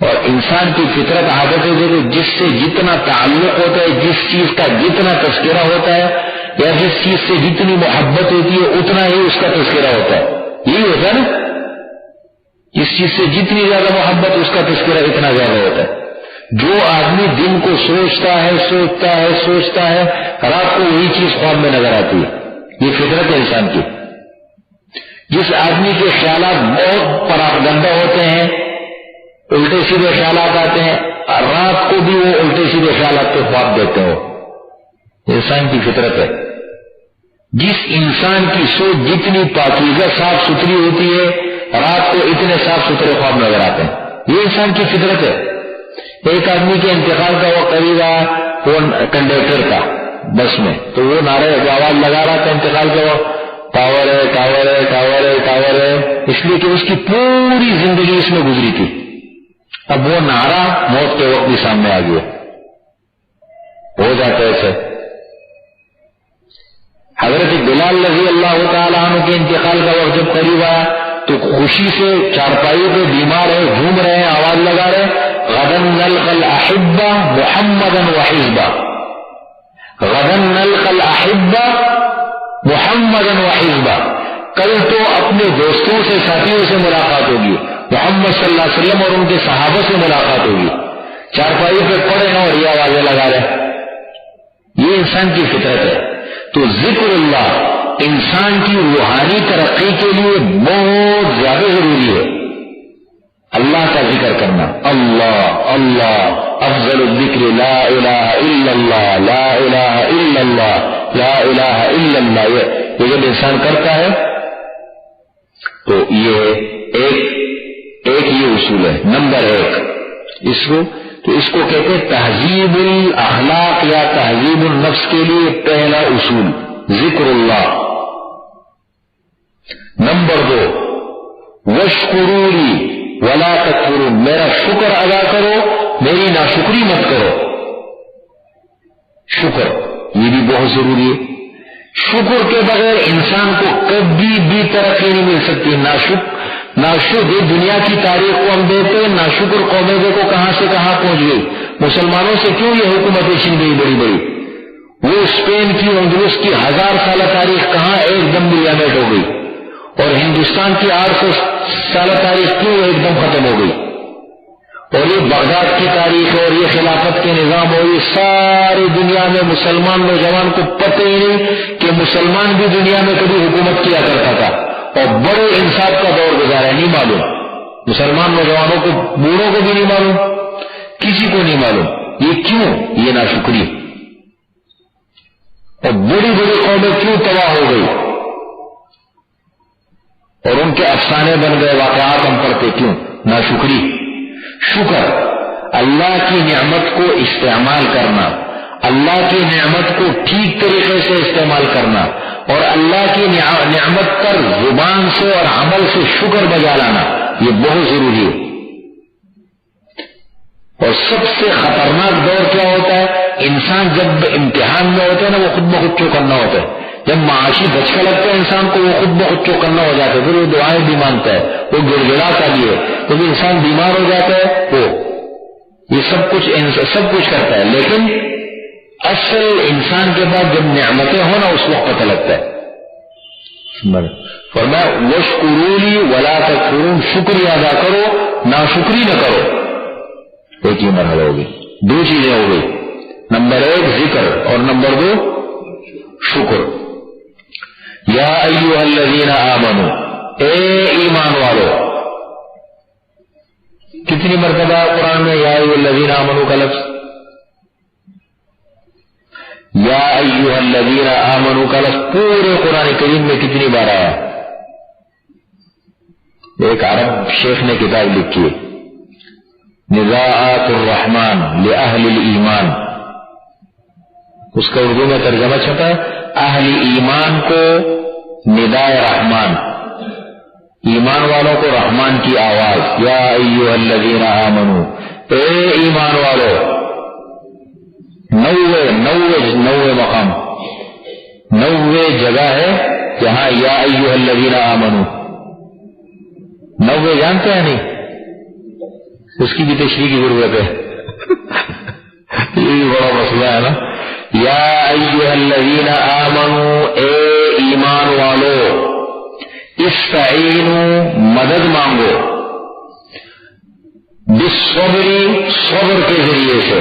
اور انسان کی فطرت عادت ہے کہ جس سے جتنا تعلق ہوتا ہے، جس چیز کا جتنا تذکرہ ہوتا ہے، یا جس چیز سے جتنی محبت ہوتی ہے، اتنا ہی اس کا تذکرہ ہوتا ہے۔ یہی ہوتا ہے نا، جس چیز سے جتنی زیادہ محبت اس کا تذکرہ اتنا زیادہ ہوتا ہے۔ جو آدمی دن کو سوچتا ہے سوچتا ہے سوچتا ہے، رات کو وہی چیز خواب میں نظر آتی ہے۔ یہ فطرت ہے انسان کی۔ جس آدمی کے خیالات بہت پراگندہ ہوتے ہیں، الٹے سیدھے خیالات آتے ہیں، رات کو بھی وہ الٹے سیدھے خیالات کے خواب دیتے ہو، انسان کی فطرت ہے۔ جس انسان کی سوچ جتنی پاکیزہ صاف ستھری ہوتی ہے، رات کو اتنے صاف ستھرے خواب نظر آتے ہیں، یہ انسان کی فطرت ہے۔ ایک آدمی کے انتقال کا وقت قریب آیا، وہ کنڈکٹر کا بس میں، تو وہ نعرے جو آواز لگا رہا تھا انتقال کا وقت، ٹاور ہے ٹاور ہے ٹاور ہے ٹاور ہے، اس لیے کہ اس کی پوری زندگی اس میں گزری تھی۔ اب وہ نعرہ موت کے وقت بھی سامنے آ گیا، ہو جاتا ہے ایسے۔ حضرت بلال رضی اللہ تعالیٰ عنہ کے انتقال کا وقت جب قریب آیا تو خوشی سے چارپائی پہ بیمار ہے، گھوم رہے ہیں، آواز لگا رہے، غدن نلقى الأحبة محمدا وحزبا، غدن نلقى الأحبة محمدا وحزبا، کل تو اپنے دوستوں سے ساتھیوں سے ملاقات ہوگی، محمد صلی اللہ علیہ وسلم اور ان کے صحابہ سے ملاقات ہوگی، چارپائی پہ پڑے ہیں اور یہ آوازیں لگا رہے۔ یہ انسان کی فطرت ہے۔ تو ذکر اللہ انسان کی روحانی ترقی کے لیے بہت زیادہ ضروری ہے۔ اللہ کا ذکر کرنا، اللہ اللہ، افضل الذکر لا الہ الا اللہ، لا الہ الا اللہ، لا الہ الا اللہ، یہ جب انسان کرتا ہے تو یہ ایک یہ اصول ہے، نمبر ایک اس کو کہتے ہیں تہذیب الاخلاق یا تہذیب النفس کے لیے پہلا اصول ذکر اللہ۔ نمبر دو واشکروا لی ولا تکفرون، میرا شکر ادا کرو، میری ناشکری مت کرو۔ شکر یہ بھی بہت ضروری ہے۔ شکر کے بغیر انسان کو کبھی بھی ترقی نہیں مل سکتی۔ ناشکر دنیا کی تاریخ کو ہم دیکھتے ہیں، ناشکر قومیں دیکھو کہاں سے کہاں پہنچ گئی۔ مسلمانوں سے کیوں یہ حکومتیں چھن گئی بڑی بڑی، وہ اسپین کی اندلس کی 1000 سالہ تاریخ کہاں ایک دم ملیامٹ ہو گئی، اور ہندوستان کی 800 سالہ تاریخ کیوں ایک دم ختم ہو گئی، اور یہ بغداد کی تاریخ اور یہ خلافت کے نظام اور یہ ساری دنیا میں مسلمان نوجوان کو پتہ ہی نہیں کہ مسلمان بھی دنیا میں کبھی حکومت کیا کرتا تھا، اور بڑے انصاف کا دور گزارا، نہیں معلوم مسلمان نوجوانوں کو، بوڑھوں کو بھی نہیں معلوم، کسی کو نہیں معلوم۔ یہ کیوں؟ یہ ناشکری، اور بڑی بڑی قومیں کیوں تباہ ہو گئی اور ان کے افسانے بن گئے، واقعات ہم پڑھتے کیوں؟ ناشکری۔ شکر اللہ کی نعمت کو استعمال کرنا، اللہ کی نعمت کو ٹھیک طریقے سے استعمال کرنا، اور اللہ کی نعمت پر زبان سے اور عمل سے شکر بجا لانا، یہ بہت ضروری ہے۔ اور سب سے خطرناک دور کیا ہوتا ہے؟ انسان جب امتحان میں ہوتا ہے نا، وہ خود بخود چوکنا ہوتا ہے۔ جب معاشی دھچکا لگتا ہے انسان کو، وہ خود بخود چوکنا ہو جاتا ہے، پھر وہ دعائیں بھی مانگتا ہے، وہ گڑ گڑاتا بھی ہے۔ جب انسان بیمار ہو جاتا ہے وہ یہ سب کچھ کرتا ہے، لیکن اصل انسان کے بعد جب نعمتیں ہونا اس وقت پتہ لگتا ہے۔ فرمایا واشکروا لی ولا تکفرون، شکریہ ادا کرو، ناشکری نہ کرو۔ ایک ہی مرحلہ ہوگی، دو چیزیں ہو گئی، نمبر ایک ذکر اور نمبر دو شکر۔ یا ایھا الذین آمنو، اے ایمان والو، کتنی مرتبہ قرآن میں یا ایھا الذین آمنو کا لفظ؟ یا ایھا الذین آمنو کا لفظ پورے قرآن کریم میں کتنی بار آیا؟ ایک عرب شیخ نے کتاب لکھی ہے، نزاعات الرحمن لأہل الایمان، اس کا اردو میں ترجمہ چھپا ہے اہل ایمان کو ندائے رحمان، ایمان والوں کو رحمان کی آواز، یا ایھا الذین آمنو، اے ایمان والو۔ 90 مقام، 90 جگہ ہے جہاں یا ایھا الذین آمنو، 90 جانتے ہیں نہیں؟ اس کی بھی تشریح کی ضرورت ہے، یہ بھی بڑا مسئلہ ہے نا۔ یا ایھا الذین آمنو، اے ایمان والو، استعینوا، مدد مانگو، بالصبر، صبر کے ذریعے سے،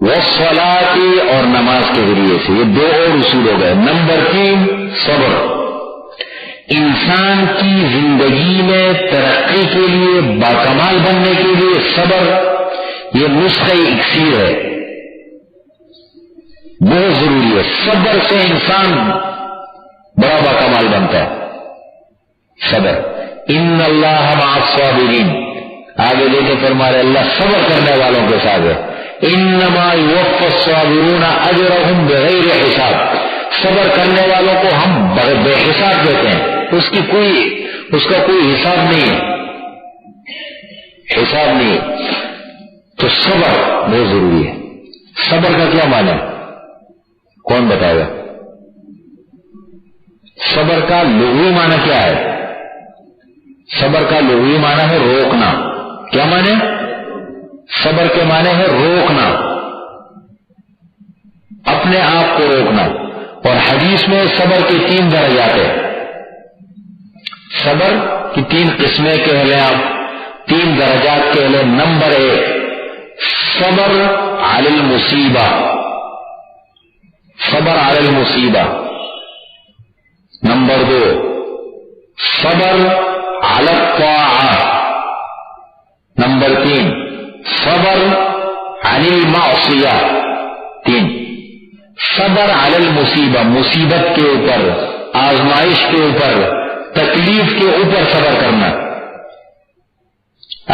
والصلاۃ، اور نماز کے ذریعے سے۔ یہ دو اور اصول ہو گئے۔ نمبر 3 صبر، انسان کی زندگی میں ترقی کے لیے، باکمال بننے کے لیے صبر یہ نسخہ اکسیر ہے، بہت ضروری ہے۔ صبر سے انسان بڑا باکمال بنتا ہے۔ صبر، ان اللہ مع الصابرین، آگے دیکھے فرما رہے اللہ صبر کرنے والوں کے ساتھ ہے۔ انما یوفی الصابرون اجرہم بغیر حساب، صبر کرنے والوں کو ہم بے حساب دیتے ہیں، اس کا کوئی حساب نہیں ہے، حساب نہیں ہے۔ تو صبر بہت ضروری ہے۔ صبر کا کیا معنی ہے؟ کون بتائے گا؟ صبر کا لغوی معنی کیا ہے؟ صبر کا لغوی معنی ہے روکنا۔ کیا معنی؟ صبر کے معنی ہے روکنا، اپنے آپ کو روکنا۔ اور حدیث میں صبر کے 3 درجات ہیں۔ صبر کی 3 قسمیں کہہ لیں آپ، 3 درجات کہہ لیں۔ نمبر 1 صبر علی المصیبہ، صبر علی المصیبہ۔ نمبر 2 صبر علی الطاعہ۔ نمبر 3 صبر عن المعصیہ۔ 3 صبر علی المصیبہ، مصیبت کے اوپر، آزمائش کے اوپر، تکلیف کے اوپر صبر کرنا۔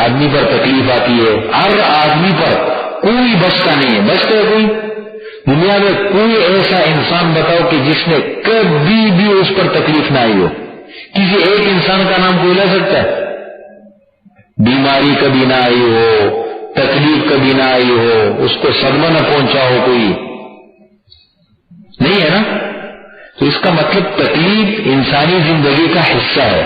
آدمی پر تکلیف آتی ہے، ہر آدمی پر، کوئی بچتا نہیں ہے۔ بچتا ہے کوئی؟ دنیا میں کوئی ایسا انسان بتاؤ کہ جس نے کبھی بھی اس پر تکلیف نہ آئی ہو؟ کسی ایک انسان کا نام کوئی لے سکتا ہے؟ بیماری کبھی نہ آئی ہو، تکلیف کبھی نہ آئی ہو، اس کو صدمہ نہ پہنچا ہو کوئی؟ نہیں ہے نا؟ تو اس کا مطلب تکلیف انسانی زندگی کا حصہ ہے،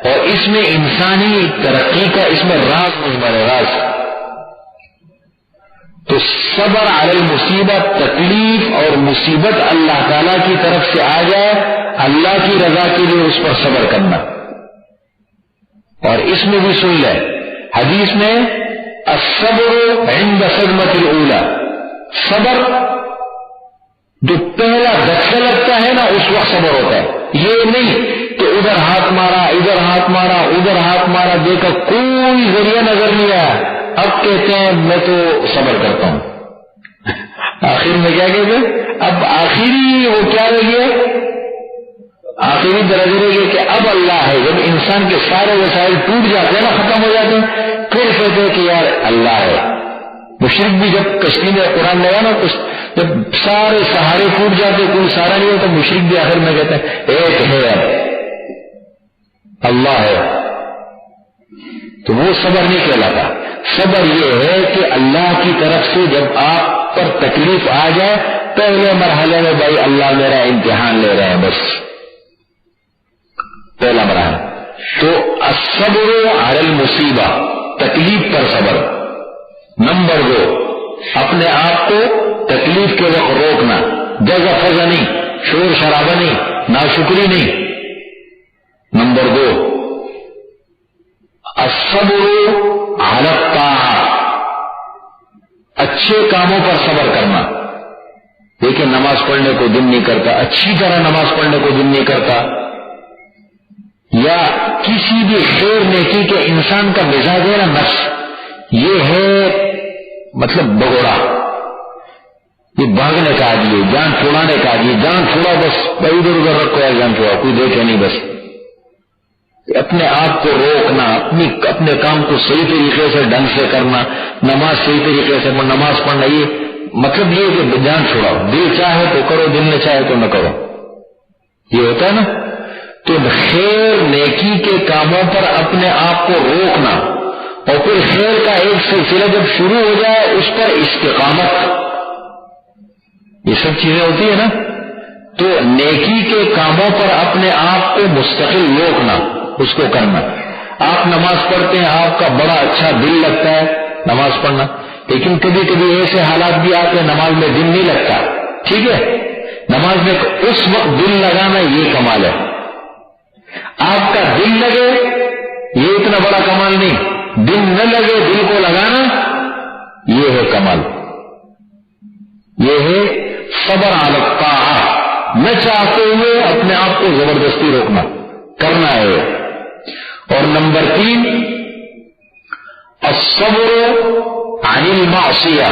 اور اس میں انسانی ترقی کا اس میں راز مضمر ہے، راز۔ تو صبر علی المصیبہ، تکلیف اور مصیبت اللہ تعالی کی طرف سے آ جائے، اللہ کی رضا کے لیے اس پر صبر کرنا۔ اور اس میں بھی سن لے حدیث میں الصبر عند صدمۃ الاولی، صبر جو پہلا دھچکا لگتا ہے نا اس وقت صبر ہوتا ہے۔ یہ نہیں کہ ادھر ہاتھ مارا، ادھر ہاتھ مارا، ادھر ہاتھ مارا، دیکھا کوئی ذریعہ نظر نہیں آیا، اب کہتے ہیں میں تو صبر کرتا ہوں۔ آخر میں کیا کہتے ہیں؟ اب آخری وہ کیا رہ گیا؟ آخری درجے رہ گیا کہ اب اللہ ہے۔ جب انسان کے سارے وسائل ٹوٹ جاتے ہیں نا، ختم ہو جاتے ہیں، پھر کہتے ہیں کہ یار اللہ ہے۔ مشرک بھی جب کشتی میں قرآن لگا نا، جب سارے سہارے ٹوٹ جاتے، کوئی سہارا نہیں ہوتا، مشرک بھی آخر میں کہتے ہیں ایک ہے اللہ ہے۔ تو وہ صبر نہیں کہلاتا۔ صبر یہ ہے کہ اللہ کی طرف سے جب آپ پر تکلیف آ جائے، پہلے مرحلے میں بھائی اللہ میرا امتحان لے رہے ہیں، بس پہلا مرحلہ۔ تو الصبر علی المصیبہ، تکلیف پر صبر۔ نمبر 2 اپنے آپ کو تکلیف کے وقت روکنا، جزا فضا نہیں، شور شرابہ نہیں، ناشکری نہیں۔ نمبر 2 الصبر علی الطاعہ، اچھے کاموں پر صبر کرنا۔ دیکھیں نماز پڑھنے کو دل نہیں کرتا، اچھی طرح نماز پڑھنے کو دل نہیں کرتا، یا کسی بھی خیر نیکی کے انسان کا مزاج ہے نا، نفس یہ ہے مطلب بگوڑا، یہ بھاگنے کا عادی ہے، جان چھوڑانے کا عادی ہے، جان چھوڑا بس بھائی ادھر ادھر رکھو یا جان چھوڑا، کوئی دیکھے نہیں، بس اپنے آپ کو روکنا، اپنے کام کو صحیح طریقے سے ڈھنگ سے کرنا، نماز صحیح طریقے سے نماز پڑھنا، یہ مطلب یہ کہ جان چھوڑاؤ، دل چاہے تو کرو، دل نہ چاہے تو نہ کرو، یہ ہوتا ہے نا۔ تو خیر نیکی کے کاموں پر اپنے آپ کو روکنا، اور پھر خیر کا ایک سلسلہ جب شروع ہو جائے اس پر استقامت، یہ سب چیزیں ہوتی ہیں نا۔ تو نیکی کے کاموں پر اپنے آپ کو مستقل روکنا، اس کو کرنا۔ آپ نماز پڑھتے ہیں، آپ کا بڑا اچھا دل لگتا ہے نماز پڑھنا، لیکن کبھی کبھی ایسے حالات بھی آتے ہیں نماز میں دل نہیں لگتا، ٹھیک ہے، نماز میں اس وقت دل لگانا یہ کمال ہے۔ آپ کا دل لگے یہ اتنا بڑا کمال نہیں، دل نہ لگے دل کو لگانا یہ ہے کمال، یہ ہے صبر علی الطاعہ، نہ چاہتے ہوئے اپنے آپ کو زبردستی روکنا، کرنا ہے. اور نمبر 3 الصبر عن المعصیہ.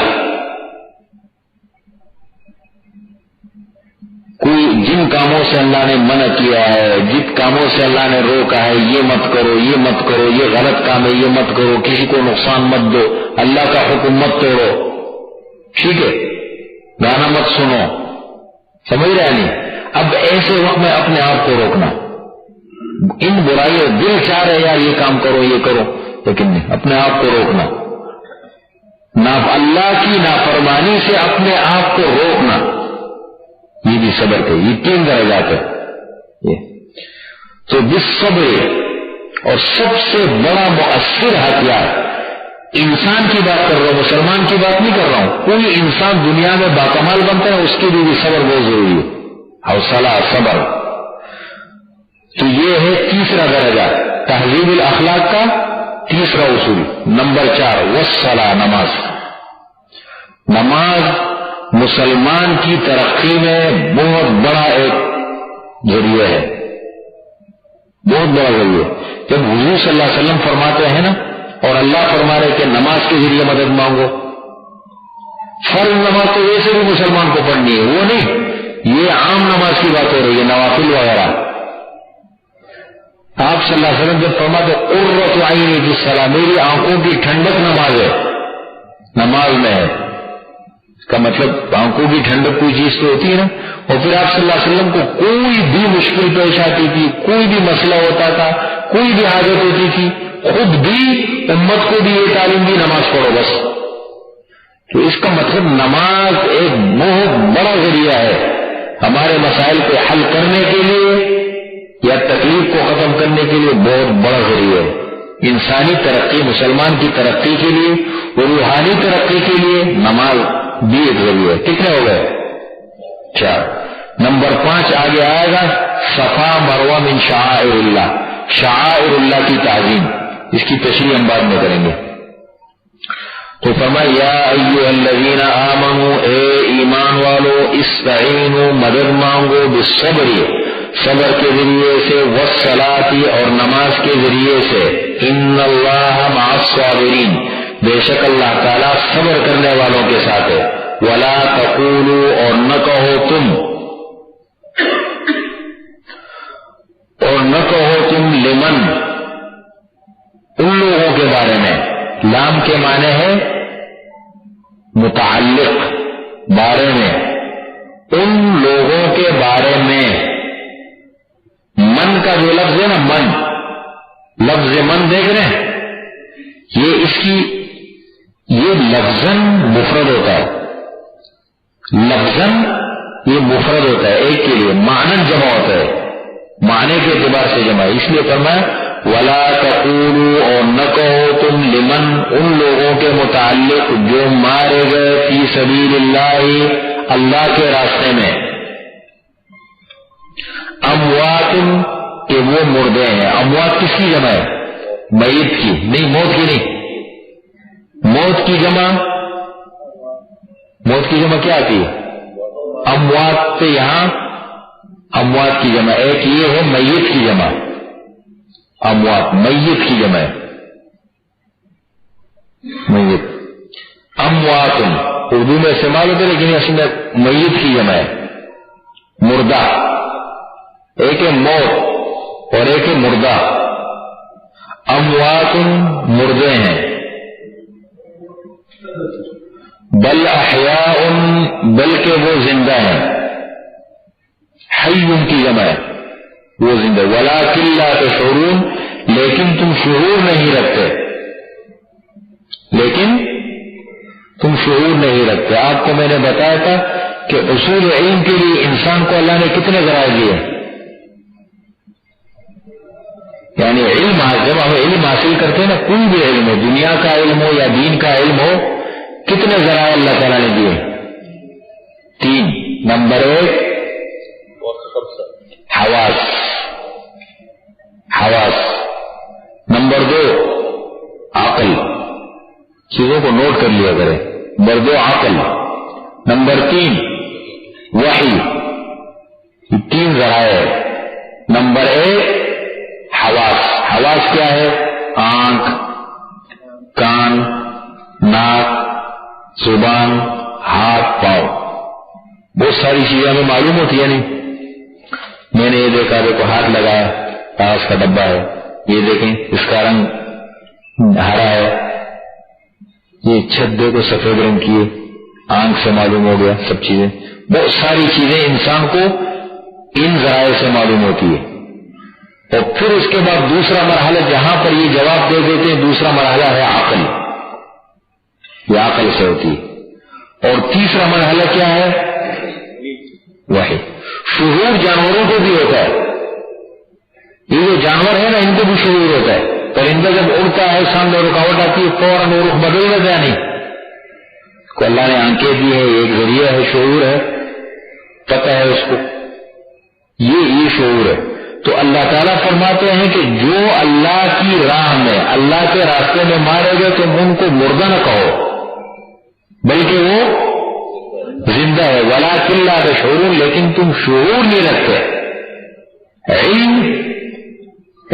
کوئی جن کاموں سے اللہ نے منع کیا ہے، جن کاموں سے اللہ نے روکا ہے، یہ مت کرو، یہ مت کرو، یہ غلط کام ہے، یہ مت کرو، کسی کو نقصان مت دو، اللہ کا حکم مت توڑو، ٹھیک ہے، گانا مت سنو، سمجھ رہے نہیں؟ اب ایسے وقت میں اپنے آپ کو روکنا. ان برائیوں دل چاہ رہے یار یہ کام کرو یہ کرو، لیکن نہیں، اپنے آپ کو روکنا. اللہ کی نافرمانی سے اپنے آپ کو روکنا، یہ بھی صبر کے یہ 3 درجات ہے. تو بالصبر، اور سب سے بڑا مؤثر ہتھیار، انسان کی بات کر رہا ہوں، مسلمان کی بات نہیں کر رہا ہوں، کوئی انسان دنیا میں باکمال بنتا ہے اس کے لیے بھی صبر بہت ضروری ہے، حوصلہ، صبر. تو یہ ہے تیسرا درجہ تہذیب الاخلاق کا تیسرا اصول. نمبر 4 والصلاۃ، نماز. نماز مسلمان کی ترقی میں بہت بڑا ایک ذریعہ ہے، بہت بڑا ذریعہ. جب حضور صلی اللہ علیہ وسلم فرماتے ہیں نا، اور اللہ فرما رہے کہ نماز کے ذریعے مدد مانگو، فرض نماز تو ویسے بھی مسلمان کو پڑھنی ہے، وہ نہیں، یہ عام نماز کی بات ہو رہی ہے، نوافل وغیرہ. آپ صلی اللہ علیہ وسلم جب فرماتے قرۃ عینی فی الصلاۃ، میری آنکھوں کی ٹھنڈک نماز ہے، نماز میں ہے. اس کا مطلب آنکھوں کی ٹھنڈک کوئی چیز تو ہوتی ہے نا. اور پھر آپ صلی اللہ علیہ وسلم کو کوئی بھی مشکل پیش آتی تھی، کوئی بھی مسئلہ ہوتا تھا، کوئی بھی حاجت ہوتی تھی، خود بھی امت کو بھی یہ تعلیم دی نماز پڑھو بس. تو اس کا مطلب نماز ایک بہت بڑا ذریعہ ہے ہمارے مسائل کو حل کرنے کے لیے یا تکلیف کو ختم کرنے کے لیے، بہت بڑا ذریعہ ہے. انسانی ترقی، مسلمان کی ترقی کے لیے، روحانی ترقی کے لیے نماز بھی ایک ذریعہ ہے. کتنے ہو گئے؟ 4. نمبر 5 آگے آئے گا صفا مروہ من شعائر اللہ، شعائر اللہ کی تعظیم. اس کی تشریح ہم بعد میں کریں گے. تو فرمایا یا ایھا الذین آمنوا، اے ایمان والو، استعینوا، مدد مانگو، بالصبر، صبر کے ذریعے سے، والصلاۃ، اور نماز کے ذریعے سے، ان اللہ مع الصابرین، بے شک اللہ تعالیٰ صبر کرنے والوں کے ساتھ ہے. ولا تقولوا، اور نہ کہو تم لمن، ان لوگوں کے بارے میں. لام کے معنی ہے متعلق، بارے میں، ان لوگوں کے بارے میں. من کا جو لفظ ہے نا، من، لفظ من دیکھ رہے ہیں، یہ لفظاً مفرد ہوتا ہے، لفظاً یہ مفرد ہوتا ہے ایک کے لیے، معنن جمع ہوتا ہے، معنی کے اعتبار سے جمع ہے. اس لیے فرمایا ولا تقولوا، اور نہ کہو تم لمن، ان لوگوں کے متعلق جو مارے گئے فی سبیل اللہ، اللہ کے راستے میں، اموات، کہ وہ مردے ہیں. اموات کس کی جمع ہے؟ میت کی، نہیں، موت کی نہیں. موت کی جمع کیا آتی ہے؟ اموات. سے یہاں اموات کی جمع ایک یہ ہے، میت کی جمع، اموات میت کی جمع ہے، میت. اموات اردو میں استعمال ہوتے لیکن اصل میں میت کی جمع ہے، مردہ. ایک ہے موت اور ایک ہے مردہ. اموات مردے ہیں، بل احیاء، بلکہ وہ زندہ ہیں. حی کی جمع ہے، وہ زندہ. ولکن لا تشعرون، لیکن تم شعور نہیں رکھتے، آپ کو میں نے بتایا تھا کہ اصول علم کے لیے انسان کو اللہ نے کتنے ذرائع دیے، یعنی جب ہم علم حاصل کرتے ہیں نا، کوئی بھی علم ہو، دنیا کا علم ہو یا دین کا علم ہو، کتنے ذرائع اللہ تعالیٰ نے دیے؟ 3. نمبر 1 حواس. نمبر 2 عقل، چیزوں کو نوٹ کر لیا کرے. نمبر 2 عقل. نمبر 3 وحی. 3 ذرائع. نمبر 1 حواس کیا ہے؟ آنکھ، کان، ناک، زبان، ہاتھ، پاؤں، بہت ساری چیزیں ہمیں معلوم ہوتی ہے نہیں. میں نے یہ دیکھا، دیکھو ہاتھ لگایا، کاغذ کا ڈبہ ہے، یہ دیکھیں اس کا رنگ ہرا ہے، یہ چھت دیکھو سفید رنگ کی ہے، آنکھ سے معلوم ہو گیا. سب چیزیں، بہت ساری چیزیں انسان کو ان ذرائع سے معلوم ہوتی ہے. اور پھر اس کے بعد دوسرا مرحلہ جہاں پر یہ جواب دے دیتے ہیں، دوسرا مرحلہ ہے عقل. یہ عقل سے ہوتی ہے. اور تیسرا مرحلہ کیا ہے؟ وحی. شعور جانوروں کو بھی ہوتا ہے. یہ جو جانور ہے نا، ان کو بھی شعور ہوتا ہے. پرندہ جب اڑتا ہے، سامنے رکاوٹ آتی ہے، فوراً وہ رخ بدل دیتا ہے. نہیں کو اللہ نے آنکھیں دی ہے، ایک ذریعہ ہے، شعور ہے، پتہ ہے اس کو، یہ شعور ہے. تو اللہ تعالیٰ فرماتے ہیں کہ جو اللہ کی راہ میں، اللہ کے راستے میں مارے گئے، تم ان کو مردہ نہ کہو بلکہ وہ زندہ ہے. وَلَٰكِن لَّا تَشْعُرُونَ، لیکن تم شعور نہیں رکھتے.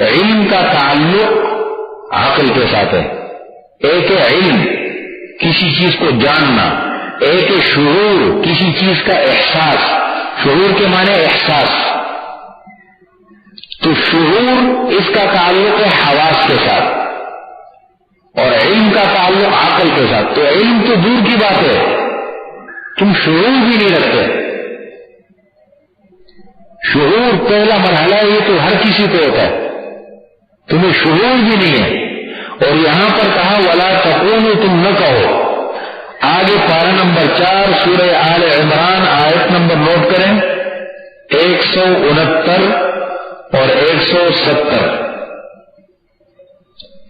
علم کا تعلق عقل کے ساتھ ہے. ایک ہے علم، کسی چیز کو جاننا، ایک ہے شعور، کسی چیز کا احساس. شعور کے معنی احساس. تو شعور اس کا تعلق ہے حواس کے ساتھ اور علم کا تعلق عقل کے ساتھ. تو علم تو دور کی بات ہے، تم شعور بھی نہیں رکھتے. شعور پہلا مرحلہ ہے، یہ تو ہر کسی کو ہوتا ہے، تمہیں شعور بھی نہیں ہے. اور یہاں پر کہا وَلَا تَقُولُوا، تم نہ کہو. آگے پارہ نمبر 4 سورہ آل عمران آیت نمبر نوٹ کریں، 169 اور 170.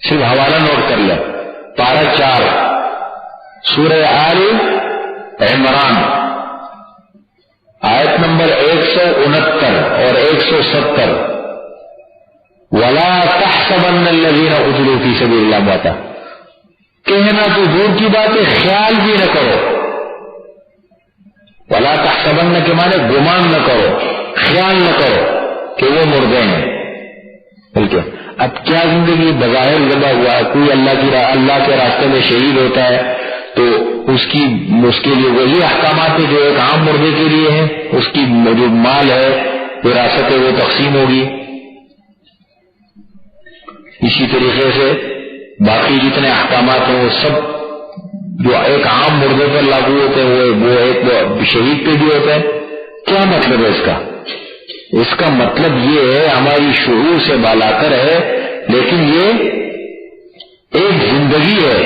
صرف حوالہ نوٹ کر لیں. پارہ 4 سورہ آل عمران آیت نمبر 169 اور 170. وَلَا تَحْسَبَنَّ الَّذِينَ قُتِلُوا فِي سَبِيلِ اللَّهِ امْوَاتًا، کہنا تو دور کی بات ہے، خیال بھی نہ کرو. وَلَا تَحْسَبَنَّ کے معنی گمان نہ کرو، خیال نہ کرو کہ وہ مردے ہیں. بلکہ اب کیا زندگی بظاہر ذبح ہوا ہے، کوئی اللہ کے راستے میں شہید ہوتا ہے تو اس کے لیے وہی احکامات جو ایک عام مردے کے لیے ہیں. اس کی جو مال ہے، وراثت ہے، وہ تقسیم ہوگی. اسی طریقے سے باقی جتنے احکامات ہیں وہ سب جو ایک عام مردے پر لاگو ہوتے ہیں وہ ایک شہید پہ بھی ہوتا ہے. کیا مطلب ہے اس کا؟ اس کا مطلب یہ ہے ہماری شعور سے بالا کر ہے، لیکن یہ ایک زندگی ہے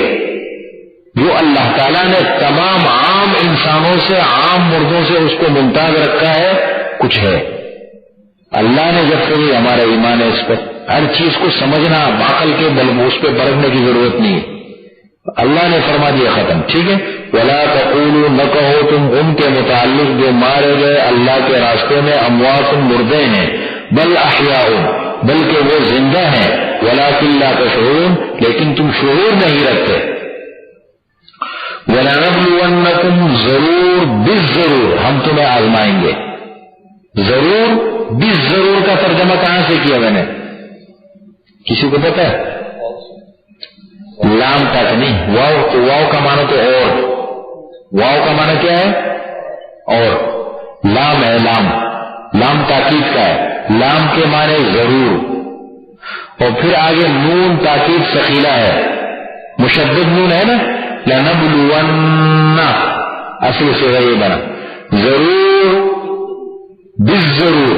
جو اللہ تعالیٰ نے تمام عام انسانوں سے، عام مردوں سے اس کو ممتاز رکھا ہے. کچھ ہے اللہ نے جب سے بھی ہمارا ایمان ہے اس پر، ہر چیز کو سمجھنا، عقل کے بل اس پہ برتنے کی ضرورت نہیں ہے. اللہ نے فرما دیا ختم. ٹھیک ہے. وَلَا تَقُولُوا، نہ کہو تم ان کے متعلق جو مارے گئے اللہ کے راستے میں، اموات، مردے ہیں، بل احیاء، بلکہ وہ زندہ ہیں. وَلَٰكِن لَّا تَشْعُرُونَ، لیکن تم شعور نہیں رکھتے. وَلَنَبْلُوَنَّكُمْ، ضرور بالضرور ہم تمہیں آزمائیں گے. ضرور بالضرور کا ترجمہ کہاں سے کیا میں نے؟ کسی کو پتا ہے؟ لام تک نہیں، واو کا معنی تو اور، واو کا معنی کیا ہے؟ اور. لام ہے، لام تاکید کا ہے. لام کے معنی ضرور، اور پھر آگے نون تاکید ثقیلہ ہے، مشدد نون ہے نا. لنبلون، اصل سے یہ بنا ضرور بالضرور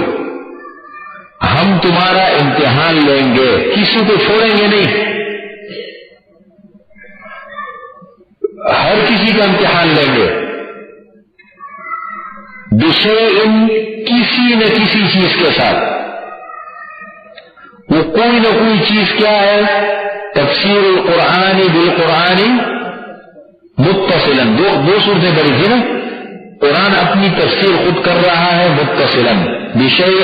ہم تمہارا امتحان لیں گے، کسی کو چھوڑیں گے نہیں، ہر کسی کا امتحان لیں گے. بشیء، کسی نہ کسی چیز کے ساتھ. وہ کوئی نہ کوئی چیز کیا ہے؟ تفسیر القرآن بالقرآن متصلاً. دو صورتیں بڑی تھی نا. قرآن اپنی تفسیر خود کر رہا ہے متصلاً. بشیء،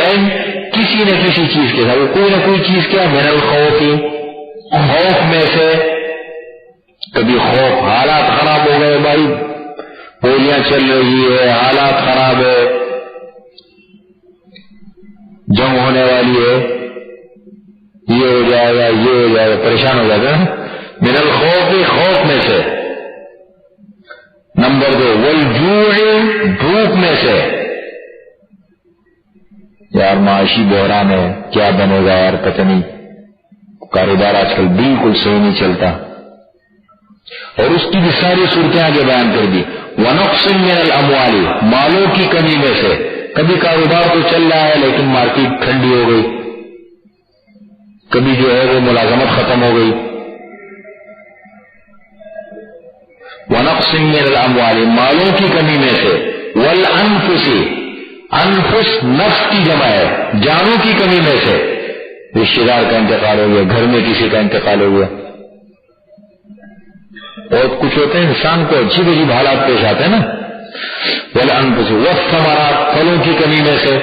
کسی نہ کسی چیز کے ساتھ. وہ کوئی نہ کوئی چیز کیا؟ من الخوف، خوف میں سے. کبھی خوف، حالات خراب ہو گئے بھائی، گولیاں چل رہی ہے، حالات خراب ہے، جنگ ہونے والی ہے، یہ ہو جائے گا، یہ ہو جائے گا، پریشان ہو جاتا ہے. من الخوف، خوف میں سے. نمبر 2 والجوع، بھوک میں سے. یار معاشی بحران ہے، کیا بنے گا یار، پتہ نہیں، کاروبار آج کل بالکل صحیح نہیں چلتا. اور اس کی بھی ساری صورتیں آگے بیان کر دی. ونقص من الاموال، مالوں کی کمی میں سے. کبھی کاروبار تو چل رہا ہے لیکن مارکیٹ ٹھنڈی ہو گئی، کبھی جو ہے وہ ملازمت ختم ہو گئی. ونقص من الاموال، مالوں کی کمی میں سے. والانفس، انفس نفس کی جمع ہے، جانوں کی کمی میں سے. رشتے دار کا انتقال ہو گیا، گھر میں کسی کا انتقال ہو گیا. اور کچھ ہوتے ہیں انسان کو عجیب عجیب حالات پیش آتے ہیں نا. والانفس والثمرات، پھلوں کی کمی میں سے.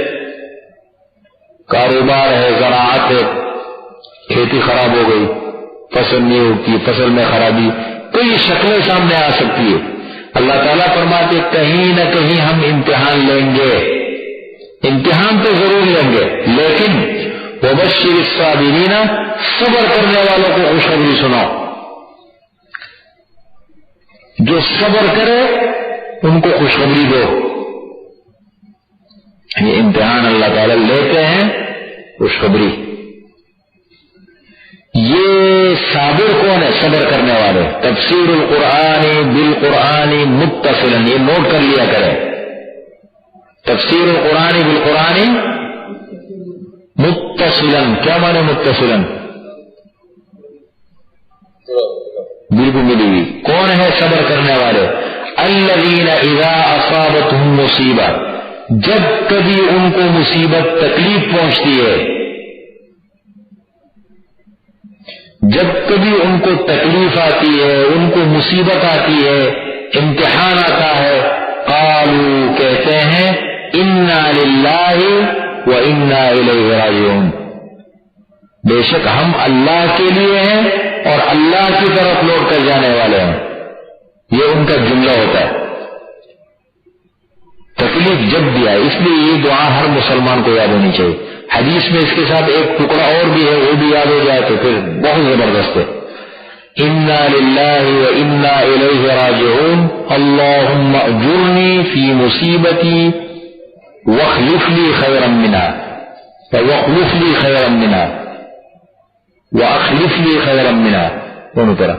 کاروبار ہے، زراعت ہے، کھیتی خراب ہو گئی، فصل نہیں ہوتی، فصل میں خرابی، کئی شکلیں سامنے آ سکتی ہے. اللہ تعالیٰ فرماتے کہیں نہ کہیں ہم امتحان لیں گے. امتحان تو ضرور لیں گے، لیکن وبشر الصابرین، صبر کرنے والوں کو خوشخبری سناؤ. جو صبر کرے ان کو خوشخبری دو. یہ امتحان اللہ تعالیٰ لیتے ہیں، خوشخبری. یہ صابر کون ہے؟ صبر کرنے والے. تفسیر القرآن بالقرآن متصلا، یہ نوٹ کر لیا کریں. تفسیر القرآن بالقرآن متصلا، کیا معنی متصلا؟ بالکل ملی ہوئی. کون ہے صبر کرنے والے؟ الذین اذا اصابتهم مصیبہ، جب کبھی ان کو مصیبت تکلیف پہنچتی ہے، جب کبھی ان کو تکلیف آتی ہے، ان کو مصیبت آتی ہے، امتحان آتا ہے، قالوا، کہتے ہیں، انا للہ و انا الیہ راجعون، بے شک ہم اللہ کے لیے ہیں اور اللہ کی طرف لوٹ کر جانے والے ہیں. یہ ان کا جملہ ہوتا ہے. تکلیف جب بھی آئے، اس لیے یہ دعا ہر مسلمان کو یاد ہونی چاہیے. حدیث میں اس کے ساتھ ایک ٹکڑا اور بھی ہے، وہ بھی یاد ہو جائے تو پھر بہت زبردست ہے. انا للہ و انا الیہ راجعون، اللہم اجرنی فی مصیبتی واخلف لی خیرا منها، واخلف لی خیرا منها، واخلف لی خیرا منها. دونوں طرح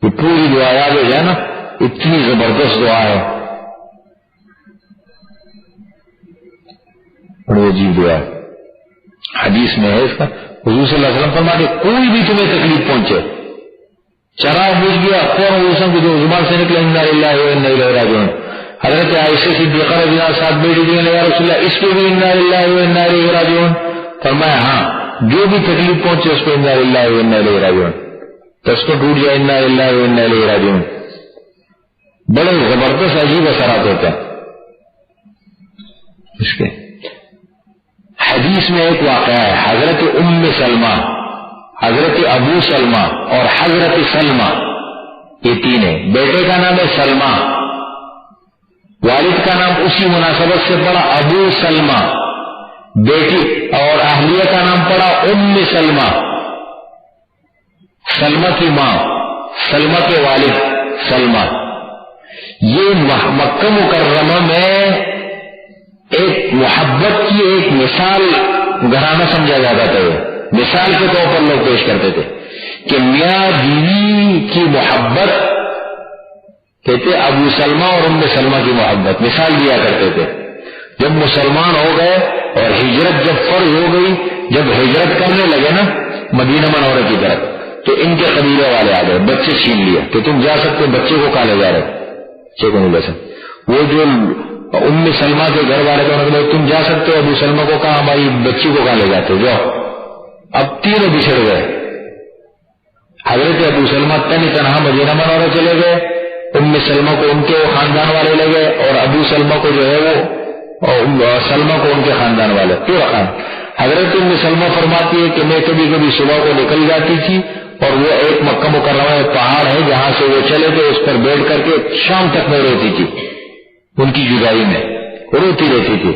یہ پوری دعا یاد ہو جائے نا، اتنی زبردست دعا ہے، بڑی عجیب دعا ہے. حدیث میں ہے اس کا، حضور صلی اللہ علیہ وسلم فرماتے کوئی بھی تمہیں تکلیف پہنچے، چراغ بجھ گیا، فوراً کی جو زبان سے نکلے انا للہ و انا الیہ راجعون. حضرت عائشہ صدیقہ رضی اللہ عنہا ساتھ بیٹھی تھی، یا رسول اللہ اس پہ بھی انا للہ و انا الیہ راجعون؟ فرمایا ہاں، جو بھی تکلیف پہنچے اس پہ انا للہ و انا الیہ راجعون. دس کو ٹوٹ جائے انا للہ و انا الیہ راجعون. بڑے زبردست عجیب اثرات ہوتے ہیں اس کے. حدیث میں ایک واقعہ ہے، حضرت ام سلمہ، حضرت ابو سلمہ اور حضرت سلمہ، یہ تین ہیں. بیٹے کا نام ہے سلمہ، والد کا نام اسی مناسبت سے پڑا ابو سلمہ، بیٹی اور اہلیہ کا نام پڑا ام سلمہ. سلمہ کی ماں، سلمہ کے والد سلمہ. یہ مکہ مکرمہ میں ایک محبت کی ایک مثال گھرانہ سمجھا جاتا تھا. مثال کے طور پر لوگ پیش کرتے تھے کہ میاں بیوی کی محبت، کہتے ابو سلمہ اور ام سلمہ کی محبت، مثال دیا کرتے تھے. جب مسلمان ہو گئے اور ہجرت جب فرض ہو گئی، جب ہجرت کرنے لگے نا مدینہ منورہ کی طرف، تو ان کے قبیلے والے آ گئے، بچے چھین لیا کہ تم جا سکتے، بچے کو کہا لے جا رہے، بچے کو نہیں لے سکتے. وہ جو ام سلمہ کے گھر والے تو تم جا سکتے ہو، ابو سلمہ کو کہا ہماری بچی کو کہا لے جاتے جاؤ. اب تینوں بچھڑ گئے. حضرت ابو سلمہ تنہا مدینہ منورہ چلے گئے، ام سلمہ کو ان کے خاندان والے لے گئے، اور ابو سلمہ کو جو ہے وہ سلمہ کو ان کے خاندان والے پورا خان. حضرت ام سلمہ فرماتی ہے کہ میں کبھی کبھی صبح کو نکل جاتی تھی، اور وہ ایک مکہ مکرمہ ایک پہاڑ ہے جہاں سے وہ چلے تھے، اس پر بیٹھ کر کے شام تک میں روتی تھی، ان کی جدائی میں روتی رہتی تھی.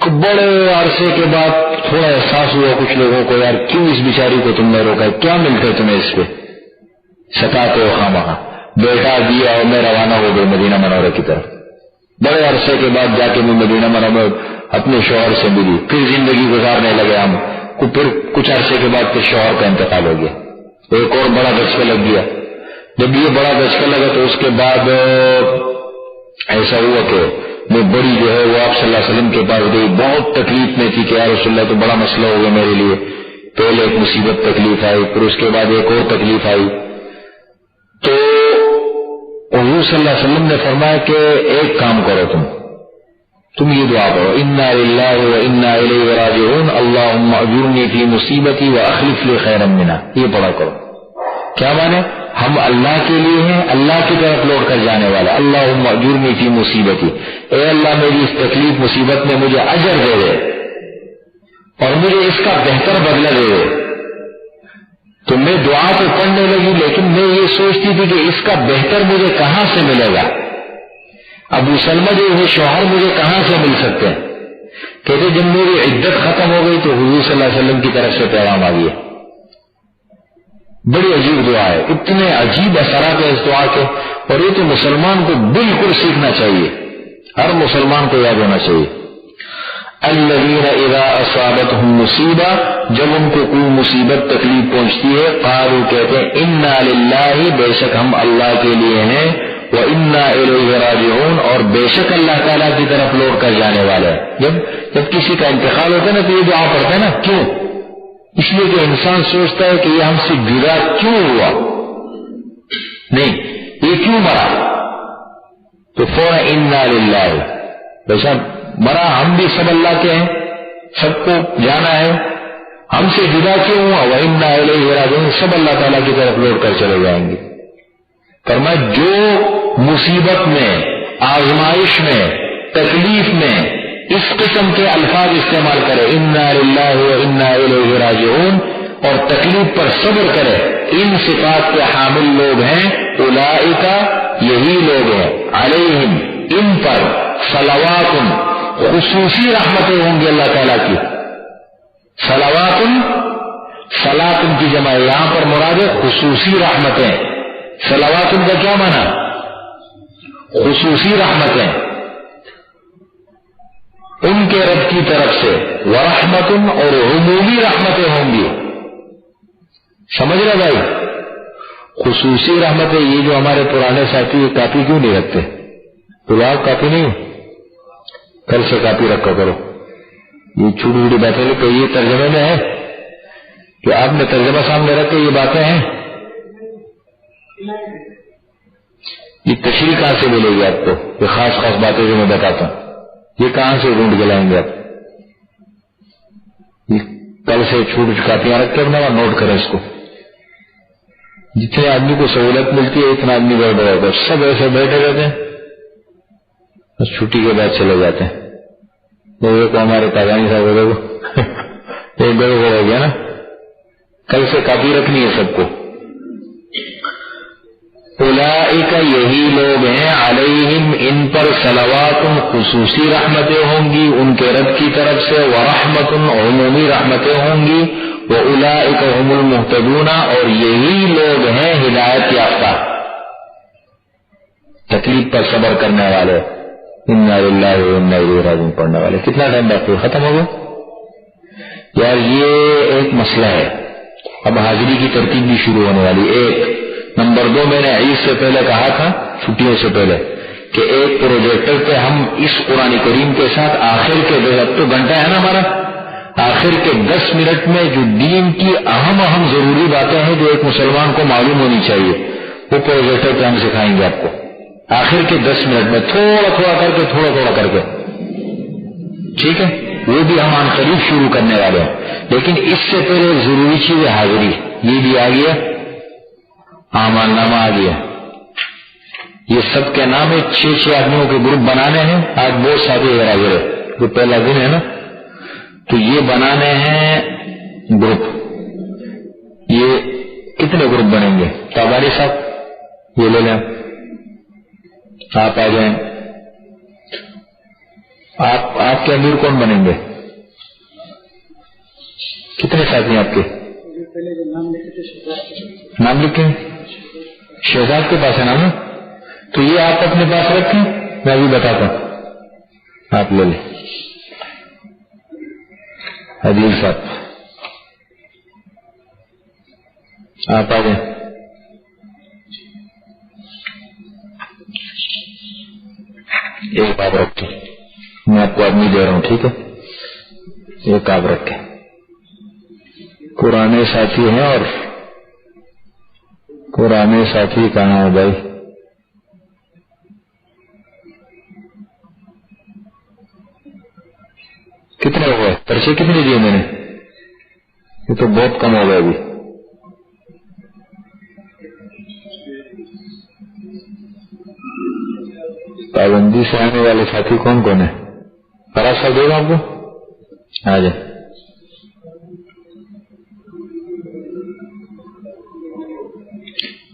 بڑے عرصے کے بعد تھوڑا احساس ہوا کچھ لوگوں کو، یار کیوں اس بیچاری کو تم نے روکا، کیا ملتے تمہیں اس پہ، ستاتے ہو خامخواہ۔ بیٹا دیا اور میں روانہ ہو گئی مدینہ منورہ کی طرف۔ بڑے عرصے کے بعد جا کے میں مدینہ منورہ اپنے شوہر سے ملی، پھر زندگی گزارنے لگے ہم، پھر کچھ عرصے کے بعد پھر شوہر کا انتقال ہو گیا، ایک اور بڑا دھچکا لگ گیا۔ جب یہ بڑا دھچکا لگا تو اس کے بعد ایسا ہوا کہ میں بڑی جو ہے وہ آپ صلی اللہ علیہ وسلم کے پاس گئی، بہت تکلیف میں تھی کہ یا رسول اللہ تو بڑا مسئلہ ہو گیا میرے لیے۔ پہلے ایک مصیبت تکلیف آئی، پھر اس کے بعد ایک اور تکلیف آئی، تو حضور صلی اللہ علیہ وسلم نے فرمایا کہ ایک کام کرو، تم یہ دعا کرو، انا للہ و انا الیہ راجعون اللہم اجرنی فی مصیبتی واخلف لی خیرا منہا۔ یہ پڑھا کرو۔ کیا مانے؟ ہم اللہ کے لیے ہیں، اللہ کی طرف لوٹ کر جانے والا۔ اللہم اجرنی فی مصیبتی، اے اللہ میری اس تکلیف مصیبت میں مجھے اجر دے دے اور مجھے اس کا بہتر بدلہ دے دے۔ تو میں دعا تو پڑھنے لگی، لیکن میں یہ سوچتی تھی کہ اس کا بہتر مجھے کہاں سے ملے گا، ابو سلمہ جو ہے شوہر مجھے کہاں سے مل سکتے ہیں؟ کہتے جب میری عدت ختم ہو گئی تو حضور صلی اللہ علیہ وسلم کی طرف سے پیغام آ گیا۔ بڑی عجیب دعا ہے، اتنے عجیب اثرات ہیں اس دعا کے، اور یہ تو مسلمان کو بالکل سیکھنا چاہیے، ہر مسلمان کو یاد ہونا چاہیے۔ الذین اذا اصابتهم مصیبہ، جب ان کو کوئی مصیبت تکلیف پہنچتی ہے، قالوا کہتے ہیں انا للہ، بے شک ہم اللہ کے لیے ہیں، وَإِنَّا إِلَيْهِ رَاجِعُونَ، اور بے شک اللہ تعالیٰ کی طرف لوٹ کر جانے والے ہیں۔ جب کسی کا انتقال ہوتا ہے نا تو یہ دعا پڑھتے ہیں نا، کیوں؟ اس لیے کہ انسان سوچتا ہے کہ یہ ہم سے جدا کیوں ہوا، نہیں یہ کیوں مرا، تو فوراً اِنَّا لِلَّهِ، بے شک مرا ہم بھی سب اللہ کے ہیں، سب کو جانا ہے، ہم سے جدا کیوں ہوا، وَإِنَّا إِلَيْهِ رَاجِعُونَ، سب اللہ تعالیٰ کی طرف لوٹ کر چلے جائیں گے۔ فرمایا جو مصیبت میں، آزمائش میں، تکلیف میں اس قسم کے الفاظ استعمال کرے، انا للہ و انا الیہ راجعون، اور تکلیف پر صبر کرے، ان صفات کے حامل لوگ ہیں، اولئک، یہی لوگ ہیں، علیہم، ان پر، صلوات، خصوصی رحمتیں ہوں گی اللہ تعالیٰ کی۔ صلوات، صلاۃ کی جمع، یہاں پر مراد ہے خصوصی رحمتیں۔ صلوات کا کیا معنی؟ خصوصی رحمتیں ان کے رب کی طرف سے، ورحمت، اور عمومی رحمتیں ہوں گی۔ سمجھ رہے بھائی؟ خصوصی رحمتیں، یہ جو ہمارے پرانے ساتھی یہ کاپی کیوں نہیں رکھتے؟ بلاؤ کاپی نہیں، کل سے کاپی رکھا کرو، یہ چھوٹی چھوٹی باتیں لکھو، یہ ترجمے میں ہے کہ آپ نے ترجمہ سامنے رکھ کے یہ باتیں ہیں، یہ تشریح کہاں سے ملے گی آپ کو؟ یہ خاص خاص باتیں جو میں بتاتا ہوں یہ کہاں سے ڈھونڈ کے لائیں گے آپ؟ یہ کل سے چھوٹی کاپیاں رکھ کے اپنا نوٹ کریں اس کو، جتنے آدمی کو سہولت ملتی ہے اتنا آدمی بیٹھ رہا ہوگا، سب ایسے بیٹھے رہتے ہیں، بس چھٹی کے بعد چلے جاتے ہیں۔ لوگوں کو ہمارے تاجانی صاحب ایک بڑے ہو گیا نا، کل سے کاپی رکھنی ہے سب کو۔ اولئک، یہی لوگ ہیں، علیہم، ان پر، صلوات، خصوصی رحمتیں ہوں گی ان کے رب کی طرف سے، ورحمت، عمومی رحمتیں ہوں گی، واولئک هم المہتدون، اور یہی لوگ ہیں ہدایت یافتہ، تکلیف پر صبر کرنے والے، انا للہ و انا الیہ راجعون پڑھنے والے۔ کتنا ٹائم باقی ختم ہو گیا یار؟ یہ ایک مسئلہ ہے، اب حاضری کی ترتیب بھی شروع ہونے والی۔ ایک نمبر 2، میں نے عید سے پہلے کہا تھا، چھٹیوں سے پہلے، کہ ایک پروجیکٹر پہ ہم اس قرآن کریم کے ساتھ آخر کے اب تو گھنٹہ ہے نا ہمارا، آخر کے 10 منٹ میں جو دین کی اہم ضروری باتیں ہیں جو ایک مسلمان کو معلوم ہونی چاہیے، وہ پروجیکٹر پہ ہم سکھائیں گے آپ کو آخر کے 10 منٹ میں، تھوڑا تھوڑا کر کے، ٹھیک ہے؟ وہ بھی ہم عن قریب شروع کرنے والے ہیں، لیکن اس سے پہلے ضروری چیز ہے حاضری۔ یہ بھی آ گیا، اعمال نامہ آ گیا، یہ سب کے نام ہے، 6 آدمیوں کے گروپ بنانے ہیں۔ آج بہت ساتھی حاضر ہے، جو پہلا دن ہے نا، تو یہ بنانے ہیں گروپ۔ یہ کتنے گروپ بنیں گے؟ تاباری صاحب یہ لے لیں، آپ آ جائیں، آپ کے امیر کون بنیں گے؟ کتنے ساتھی ہیں آپ کے؟ نام لکھیں؟ شہزاد کے پاس ہے نام؟ تو یہ آپ اپنے پاس رکھیں، میں ابھی بتاتا ہوں، آپ لے لیں۔ عدیل صاحب آپ آ جائیں۔ ایک آپ رکھیں، میں آپ کو آدمی دے رہا ہوں، ٹھیک ہے؟ ایک آپ رکھیں، پرانے ساتھی ہیں اور پرانے ساتھی کہاں ہے بھائی؟ کتنے ہو گئے؟ پرچے کتنے دیے میں نے؟ یہ تو بہت کم ہو گئے ابھی۔ پابندی سے آنے والے ساتھی کون کون ہیں؟ فراز صاحب دے گا آپ کو؟ آ جائیں۔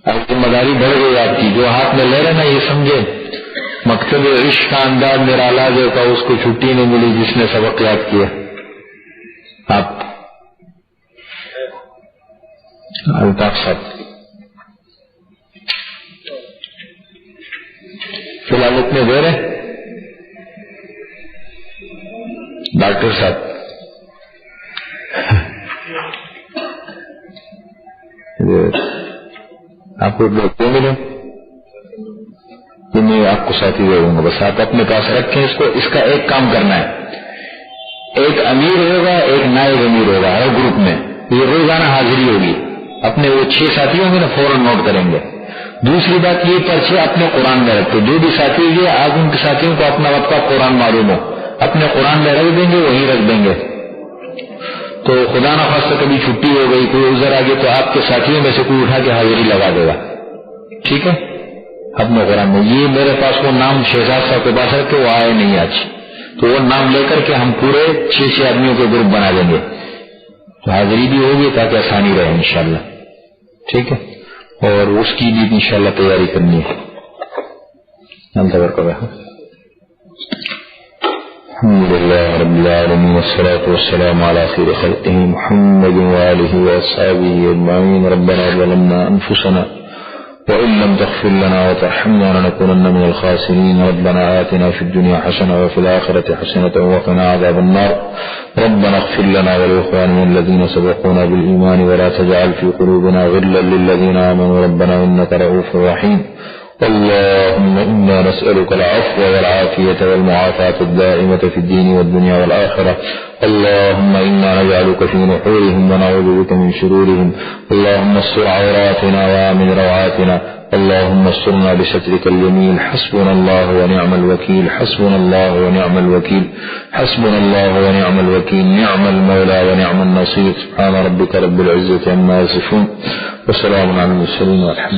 اب ذمہ داری بڑھ گئی آپ کی، جو ہاتھ میں لے رہے نا یہ سمجھے مکتب عشق کا انداز میرا علاج ہوتا، اس کو چھٹی نہیں ملی جس نے سبق یاد کیا۔ آپ الطاف صاحب فی الحال اتنے دے رہے۔ ڈاکٹر صاحب آپ کو دو ملے، میں آپ کو ساتھی دے دوں گا، بس آپ اپنے پاس رکھیں اس کو۔ اس کا ایک کام کرنا ہے، ایک امیر ہوگا ایک نائب امیر ہوگا ہر گروپ میں، یہ روزانہ حاضری ہوگی، اپنے وہ 6 ساتھی ہوں گے نا فوراً نوٹ کریں گے۔ دوسری بات یہ پرچے اپنے قرآن میں رکھتے، جو بھی ساتھی ہوگی آپ ان کے ساتھیوں کو اپنا وقت کا قرآن معلوم ہو، اپنے قرآن میں رکھ دیں گے، وہیں رکھ دیں گے۔ تو خدا نہ خواستہ کبھی چھٹی ہو گئی، کوئی عذر آ گیا تو آپ کے ساتھیوں میں سے کوئی اٹھا کے حاضری لگا دے گا، ٹھیک ہے؟ اپنے قرآن میں یہ میرے پاس وہ نام شہزاد صاحب کے پاس ہے کہ وہ آئے نہیں آج، تو وہ نام لے کر کے ہم پورے 6 آدمیوں کے گروپ بنا دیں گے، تو حاضری بھی ہوگی تاکہ آسانی رہے انشاءاللہ، ٹھیک ہے؟ اور اس کی بھی انشاءاللہ تیاری کرنی ہے۔ الحمد لله رب العالمين والصلاة والسلام على خير خلقه محمد وآله وأصحابه أجمعين. ربنا ظلمنا أنفسنا وإن لم تغفر لنا وترحمنا لنكونن من الخاسرين. ربنا آتنا في الدنيا حسنة وفي الآخرة حسنة وقنا عذاب النار. ربنا اغفر لنا ولإخواننا الذين سبقونا بالإيمان ولا تجعل في قلوبنا غلا للذين آمنوا ربنا إنك رؤوف رحيم. اللهم إنا نسألك العفو والعافية والمعافاة الدائمة في الدين والدنيا والآخرة. اللهم إنا نجعلك في نحورهم ونعوذ بك من شرورهم. اللهم استر عوراتنا وآمن روعاتنا. اللهم استرنا بسترك الجميل. حسبنا الله ونعم الوكيل. حسبنا الله ونعم الوكيل. حسبنا الله ونعم الوكيل. نعم المولى ونعم النصير. سبحان ربك رب العزة عما يصفون وسلام على المرسلين والحمد